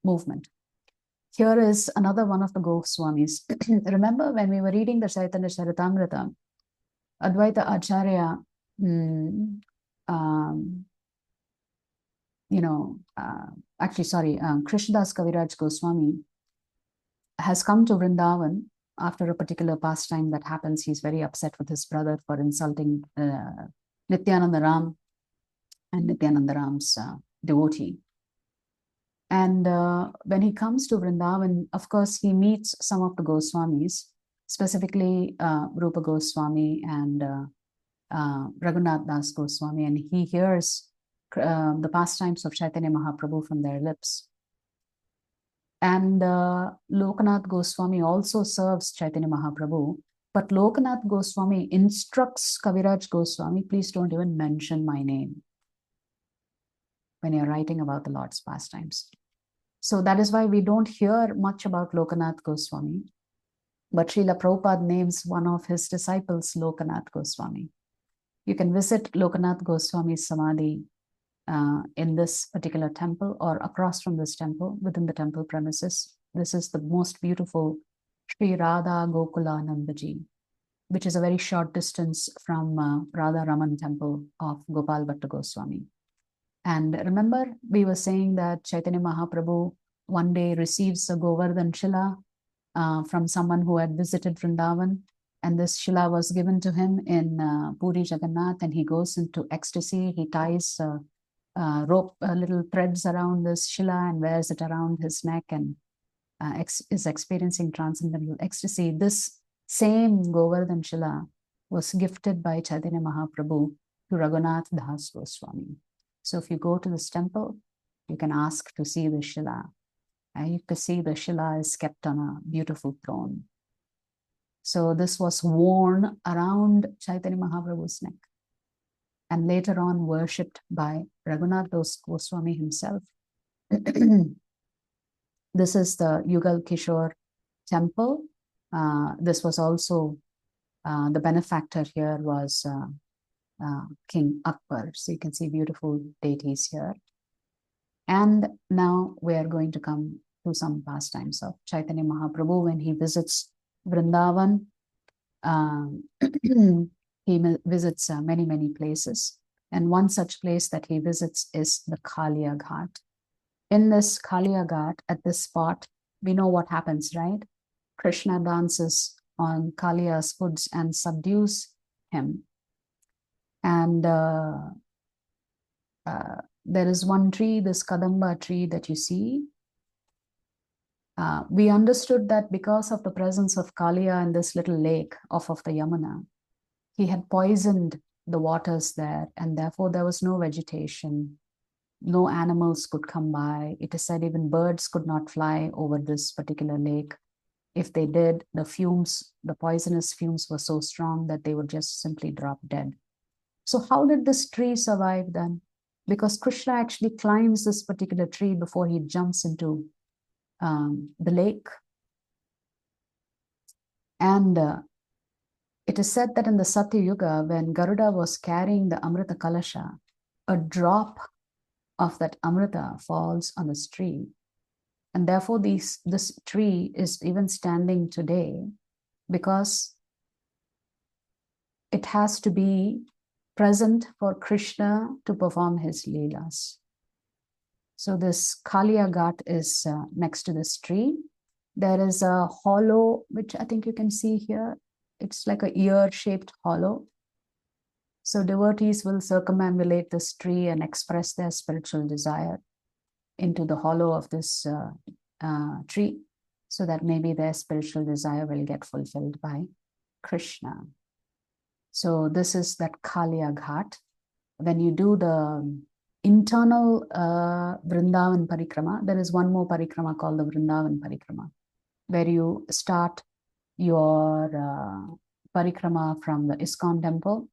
movement. Here is another one of the Goswamis. Remember when we were reading the Chaitanya Charitamrita, Advaita Acharya, Krishnadas Kaviraj Goswami has come to Vrindavan after a particular pastime that happens. He's very upset with his brother for insulting Nityananda Ram and Nityananda Ram's devotee. And when he comes to Vrindavan, of course, he meets some of the Goswamis, specifically Rupa Goswami and Raghunath Das Goswami, and he hears the pastimes of Chaitanya Mahaprabhu from their lips. And Lokanath Goswami also serves Chaitanya Mahaprabhu, but Lokanath Goswami instructs Kaviraj Goswami, please don't even mention my name when you're writing about the Lord's pastimes. So that is why we don't hear much about Lokanath Goswami, but Srila Prabhupada names one of his disciples Lokanath Goswami. You can visit Lokanath Goswami's Samadhi in this particular temple or across from this temple, within the temple premises. This is the most beautiful Sri Radha Gokula Nandaji, which is a very short distance from Radha Raman temple of Gopal Bhatta Goswami. And remember, we were saying that Chaitanya Mahaprabhu one day receives a Govardhan Shila from someone who had visited Vrindavan. And this Shila was given to him in Puri Jagannath, and he goes into ecstasy. He ties little threads around this Shila and wears it around his neck and is experiencing transcendental ecstasy. This same Govardhan Shila was gifted by Chaitanya Mahaprabhu to Raghunath Das Goswami. So if you go to this temple, you can ask to see the Shila. And you can see the Shila is kept on a beautiful throne. So this was worn around Chaitanya Mahaprabhu's neck and later on worshipped by Raghunath Das Goswami himself. This is the Yugal Kishore temple. This was also, the benefactor here was King Akbar. So you can see beautiful deities here. And now we are going to come to some pastimes of Chaitanya Mahaprabhu when he visits Vrindavan. He visits many, many places. And one such place that he visits is the Kalia Ghat. In this Kalia Ghat, at this spot, we know what happens, right? Krishna dances on Kalia's foods and subdues him. And there is one tree, this Kadamba tree that you see. We understood that because of the presence of Kalia in this little lake off of the Yamuna, he had poisoned the waters there, and therefore there was no vegetation. No animals could come by. It is said even birds could not fly over this particular lake. If they did, the fumes, the poisonous fumes were so strong that they would just simply drop dead. So how did this tree survive then? Because Krishna actually climbs this particular tree before he jumps into the lake. And it is said that in the Satya Yuga, when Garuda was carrying the Amrita Kalasha, a drop of that Amrita falls on this tree. And therefore this tree is even standing today because it has to be present for Krishna to perform his Leelas. So this Kalia Ghat is next to this tree. There is a hollow, which I think you can see here. It's like a ear-shaped hollow. So devotees will circumambulate this tree and express their spiritual desire into the hollow of this tree, so that maybe their spiritual desire will get fulfilled by Krishna. So this is that Kalia Ghat. When you do the internal Vrindavan Parikrama, there is one more Parikrama called the Vrindavan Parikrama, where you start your Parikrama from the ISKCON temple.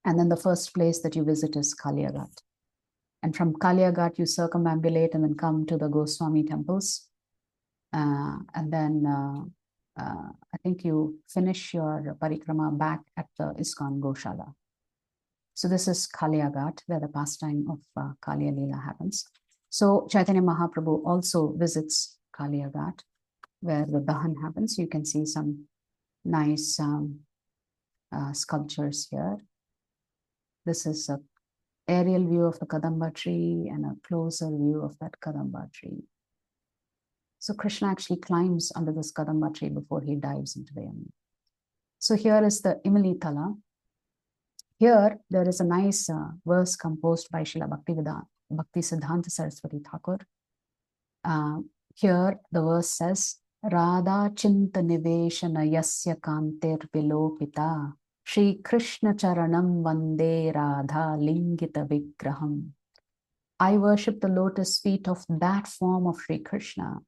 And then the first place that you visit is Kalia Ghat. And from Kalia Ghat, you circumambulate and then come to the Goswami temples. And then I think you finish your parikrama back at the ISKCON Goshala. So this is Kalia Ghat, where the pastime of Kalia Leela happens. So Chaitanya Mahaprabhu also visits Kalia Ghat, where the Dahan happens. You can see some nice sculptures here. This is an aerial view of the Kadamba tree and a closer view of that Kadamba tree. So Krishna actually climbs under this Kadamba tree before he dives into the Yamuna. So here is the Imali Tala. Here there is a nice verse composed by Srila Bhakti Siddhanta Saraswati Thakur. Here the verse says, Radha Chinta Niveshana Yasya Kantir Vilopita Shri Krishna Charanam Vande Radha Lingita Vigraham. I worship the lotus feet of that form of Sri Krishna,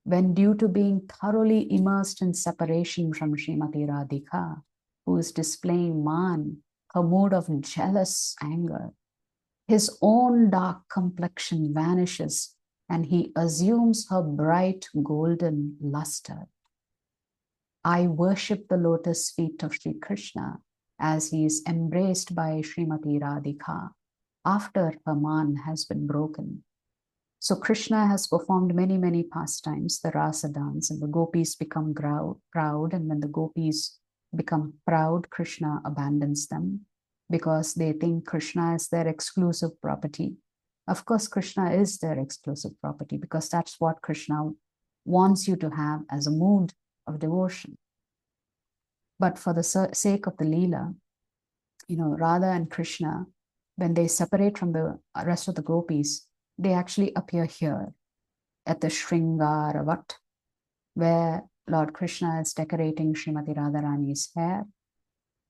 when due to being thoroughly immersed in separation from Srimati Radhika, who is displaying man, her mood of jealous anger, his own dark complexion vanishes and he assumes her bright golden luster. I worship the lotus feet of Sri Krishna as he is embraced by Srimati Radhika after her man has been broken. So Krishna has performed many, many pastimes, the rasa dance, and the gopis become proud. And when the gopis become proud, Krishna abandons them because they think Krishna is their exclusive property. Of course, Krishna is their exclusive property because that's what Krishna wants you to have as a mood of devotion. But for the sake of the Leela, Radha and Krishna, when they separate from the rest of the gopis, they actually appear here at the Shringaravat, where Lord Krishna is decorating Srimati Radharani's hair.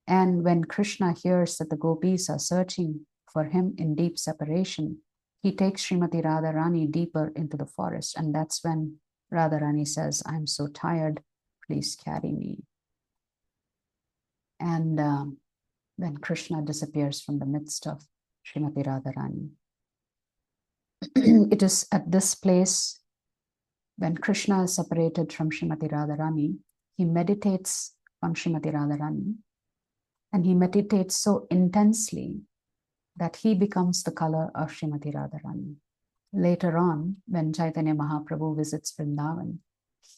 And when Krishna hears that the gopis are searching for him in deep separation, he takes Srimati Radharani deeper into the forest. And that's when Radharani says, I'm so tired, please carry me. And then Krishna disappears from the midst of Srimati Radharani. It is at this place, when Krishna is separated from Srimati Radharani, he meditates on Srimati Radharani, and he meditates so intensely that he becomes the color of Srimati Radharani. Later on, when Chaitanya Mahaprabhu visits Vrindavan,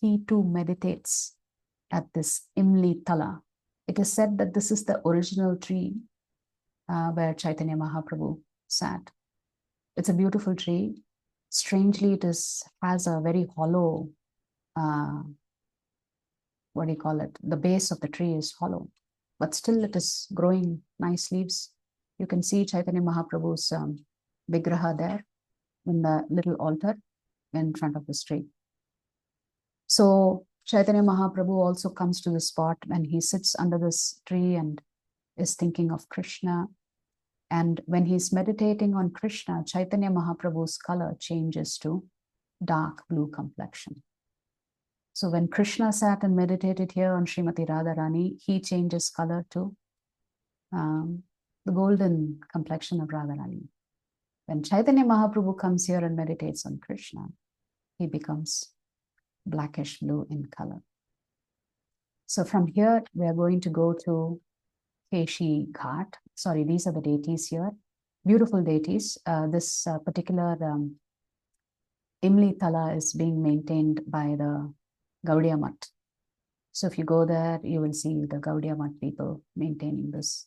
he too meditates at this Imli Tala. It is said that this is the original tree where Chaitanya Mahaprabhu sat. It's a beautiful tree. Strangely, it has a very hollow, what do you call it? The base of the tree is hollow, but still it is growing nice leaves. You can see Chaitanya Mahaprabhu's vigraha there in the little altar in front of this tree. So Chaitanya Mahaprabhu also comes to the spot when he sits under this tree and is thinking of Krishna. And when he's meditating on Krishna, Chaitanya Mahaprabhu's color changes to dark blue complexion. So when Krishna sat and meditated here on Srimati Radharani, he changes color to the golden complexion of Radharani. When Chaitanya Mahaprabhu comes here and meditates on Krishna, he becomes blackish blue in color. So from here, we are going to go to Keshi Ghat. Sorry, these are the deities here. Beautiful deities. This particular Imli Tala is being maintained by the Gaudiya Math. So if you go there, you will see the Gaudiya Math people maintaining this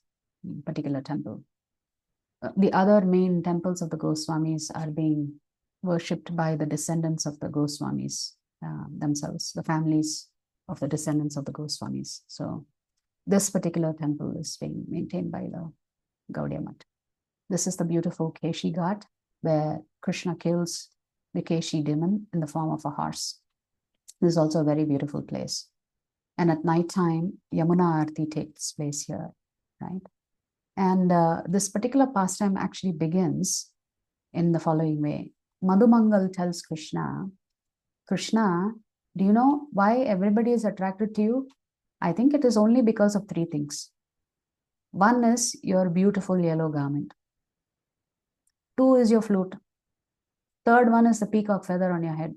particular temple. The other main temples of the Goswamis are being worshipped by the descendants of the Goswamis themselves, the families of the descendants of the Goswamis. So this particular temple is being maintained by the Gaudiya Math. This is the beautiful Keshi Ghat, where Krishna kills the Keshi demon in the form of a horse. This is also a very beautiful place. And at night time, Yamuna Arathi takes place here, right? And this particular pastime actually begins in the following way. Madhumangal tells Krishna, Krishna, do you know why everybody is attracted to you? I think it is only because of three things. One is your beautiful yellow garment. Two is your flute. Third one is the peacock feather on your head.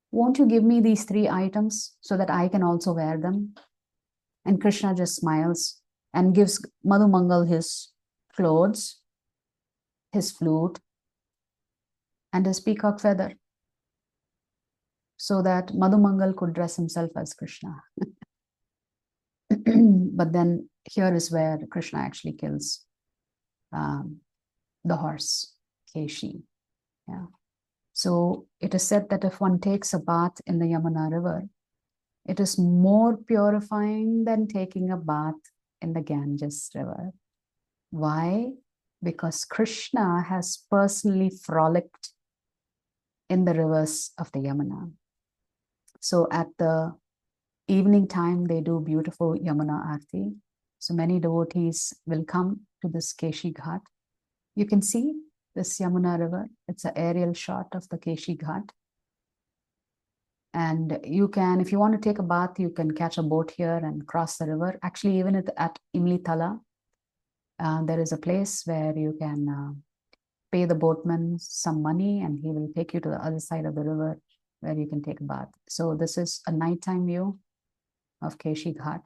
Won't you give me these three items so that I can also wear them? And Krishna just smiles and gives Madhumangal his clothes, his flute, and his peacock feather, so that Madhumangal could dress himself as Krishna. But then here is where Krishna actually kills the horse, Keshi. Yeah. So it is said that if one takes a bath in the Yamuna river, it is more purifying than taking a bath in the Ganges river. Why? Because Krishna has personally frolicked in the rivers of the Yamuna. So at the evening time, they do beautiful Yamuna Arati. So many devotees will come to this Keshi Ghat. You can see this Yamuna river. It's an aerial shot of the Keshi Ghat. And you can, if you want to take a bath, you can catch a boat here and cross the river. Actually, even at Imli Tala, there is a place where you can pay the boatman some money and he will take you to the other side of the river where you can take a bath. So this is a nighttime view of Keshi Ghat.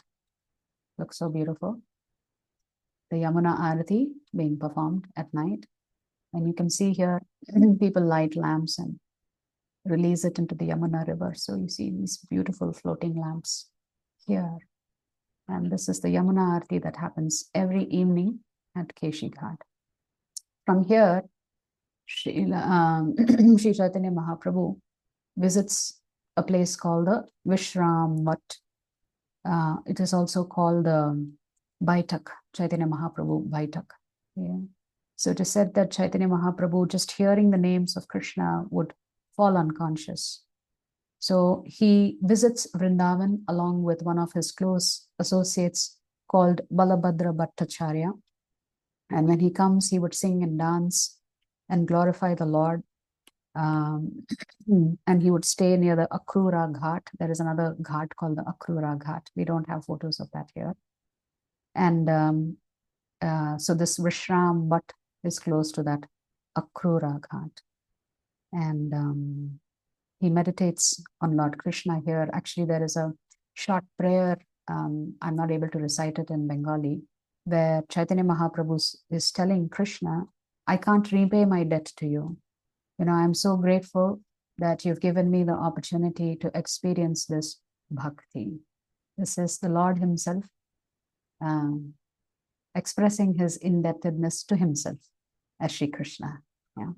Looks so beautiful. The Yamuna Arathi being performed at night. And you can see here, people light lamps and release it into the Yamuna river. So you see these beautiful floating lamps here. And this is the Yamuna Arati that happens every evening at Keshi Ghat. From here, Sri Chaitanya Mahaprabhu visits a place called the Vishram Vat. It is also called the Baitak, Chaitanya Mahaprabhu Baitak. Yeah. So it is said that Chaitanya Mahaprabhu, just hearing the names of Krishna, would fall unconscious. So he visits Vrindavan along with one of his close associates called Balabhadra Bhattacharya. And when he comes, he would sing and dance and glorify the Lord. And he would stay near the Akrura Ghat. There is another ghat called the Akrura Ghat. We don't have photos of that here. And so this Vishram Bhat is close to that Akrura Ghat. And he meditates on Lord Krishna here. Actually, there is a short prayer. I'm not able to recite it in Bengali, where Chaitanya Mahaprabhu is telling Krishna, I can't repay my debt to you. You know, I'm so grateful that you've given me the opportunity to experience this bhakti. This is the Lord himself expressing his indebtedness to himself as Shri Krishna. Yeah.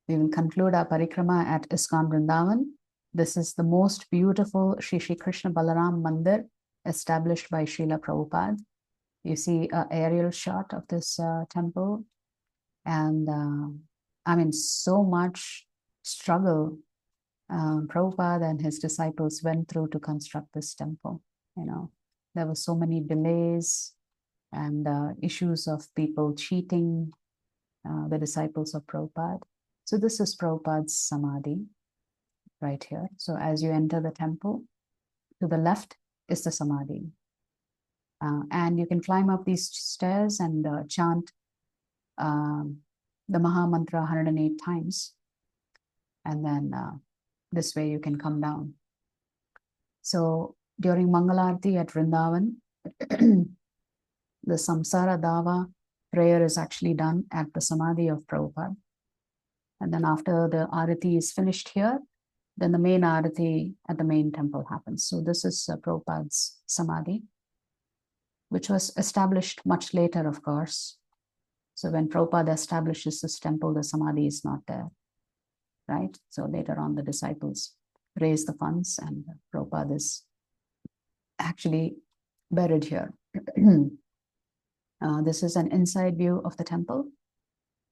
We will conclude our parikrama at ISKCON Vrindavan. This is the most beautiful Shri Krishna Balaram Mandir established by Srila Prabhupada. You see an aerial shot of this temple. And I mean, so much struggle Prabhupada and his disciples went through to construct this temple. You know, there were so many delays and issues of people cheating the disciples of Prabhupada. So this is Prabhupada's Samadhi right here. So as you enter the temple, to the left is the Samadhi. And you can climb up these stairs and chant the Mahamantra 108 times. And then this way you can come down. So during Mangala Arathi at Vrindavan, the Samsara Dava prayer is actually done at the Samadhi of Prabhupada. And then after the Arati is finished here, then the main Arati at the main temple happens. So this is Prabhupada's Samadhi, which was established much later, of course. So when Prabhupada establishes this temple, the Samadhi is not there, right? So later on, the disciples raise the funds and Prabhupada is actually buried here. This is an inside view of the temple.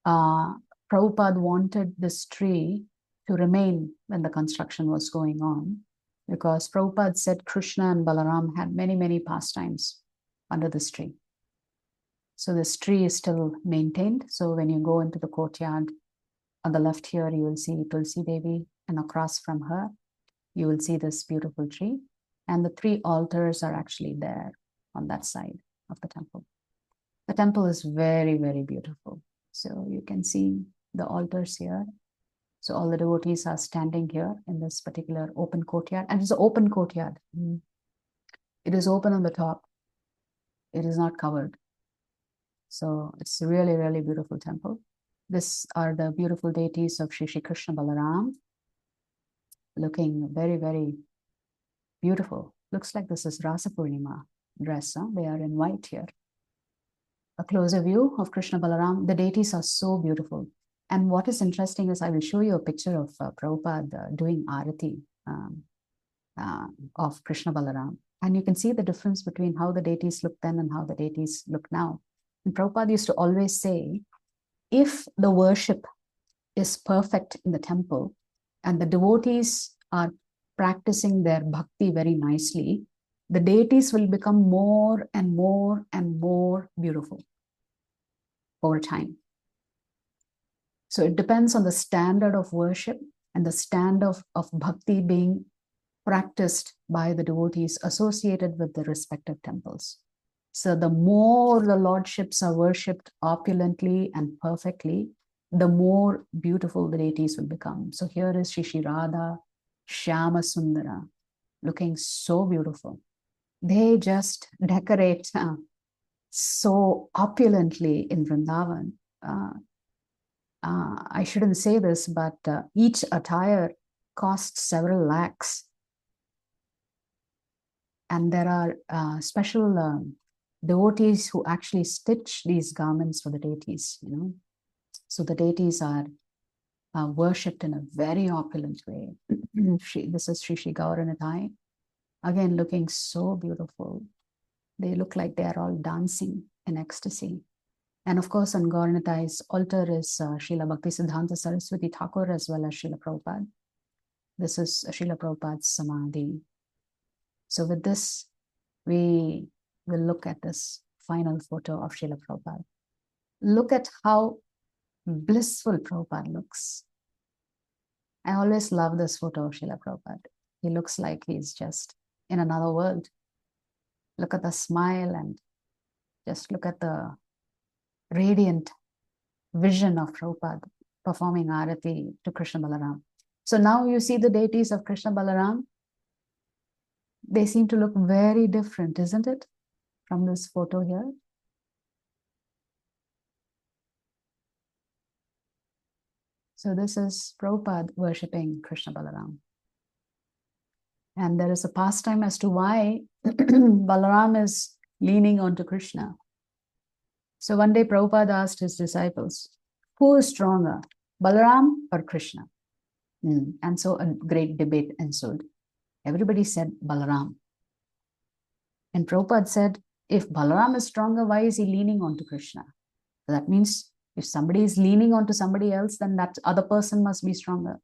Prabhupada wanted this tree to remain when the construction was going on, because Prabhupada said Krishna and Balaram had many, many pastimes under this tree. So this tree is still maintained. So when you go into the courtyard, on the left here, you will see Tulsi Devi, and across from her, you will see this beautiful tree. And the 3 altars are actually there on that side of the temple. The temple is very, very beautiful. So you can see the altars here. So all the devotees are standing here in this particular open courtyard. And it's an open courtyard. It is open on the top. It is not covered. So it's a really, really beautiful temple. These are the beautiful deities of Shri Krishna Balaram, looking very, very beautiful. Looks like this is Rasa Purnima dress. Huh? They are in white here. A closer view of Krishna Balaram. The deities are so beautiful. And what is interesting is I will show you a picture of Prabhupada doing Arati of Krishna Balaram. And you can see the difference between how the deities look then and how the deities look now. And Prabhupada used to always say, if the worship is perfect in the temple and the devotees are practicing their bhakti very nicely, the deities will become more and more and more beautiful over time. So it depends on the standard of worship and the standard of bhakti being practiced by the devotees associated with the respective temples. So the more the lordships are worshipped opulently and perfectly, the more beautiful the deities will become. So here is Shri Radha Shyama Sundara, looking so beautiful. They just decorate so opulently in Vrindavan. I shouldn't say this, but each attire costs several lakhs. And there are special devotees who actually stitch these garments for the deities, you know. So the deities are worshipped in a very opulent way. This is Shri Gauranathai, again looking so beautiful. They look like they are all dancing in ecstasy. And of course, on Gauranathai's altar is Srila Bhaktisiddhanta Saraswati Thakur as well as Srila Prabhupada. This is Srila Prabhupada's Samadhi. So with this, we will look at this final photo of Srila Prabhupada. Look at how blissful Prabhupada looks. I always love this photo of Srila Prabhupada. He looks like he's just in another world. Look at the smile and just look at the radiant vision of Prabhupada performing Arati to Krishna Balaram. So now you see the deities of Krishna Balaram. They seem to look very different, isn't it? From this photo here. So this is Prabhupada worshipping Krishna Balaram. And there is a pastime as to why Balaram is leaning onto Krishna. So one day Prabhupada asked his disciples, who is stronger, Balaram or Krishna? And so a great debate ensued. Everybody said Balaram. And Prabhupada said, if Balaram is stronger, why is he leaning onto Krishna? So that means if somebody is leaning onto somebody else, then that other person must be stronger.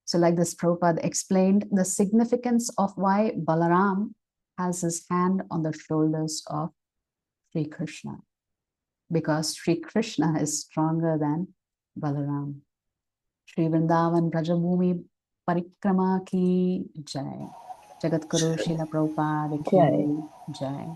So like this, Prabhupada explained the significance of why Balaram has his hand on the shoulders of Sri Krishna. Because Sri Krishna is stronger than Balaram. Shri Vrindavan Brajamandala Parikrama ki jai. Jagat Guru Srila Prabhupada ki jai.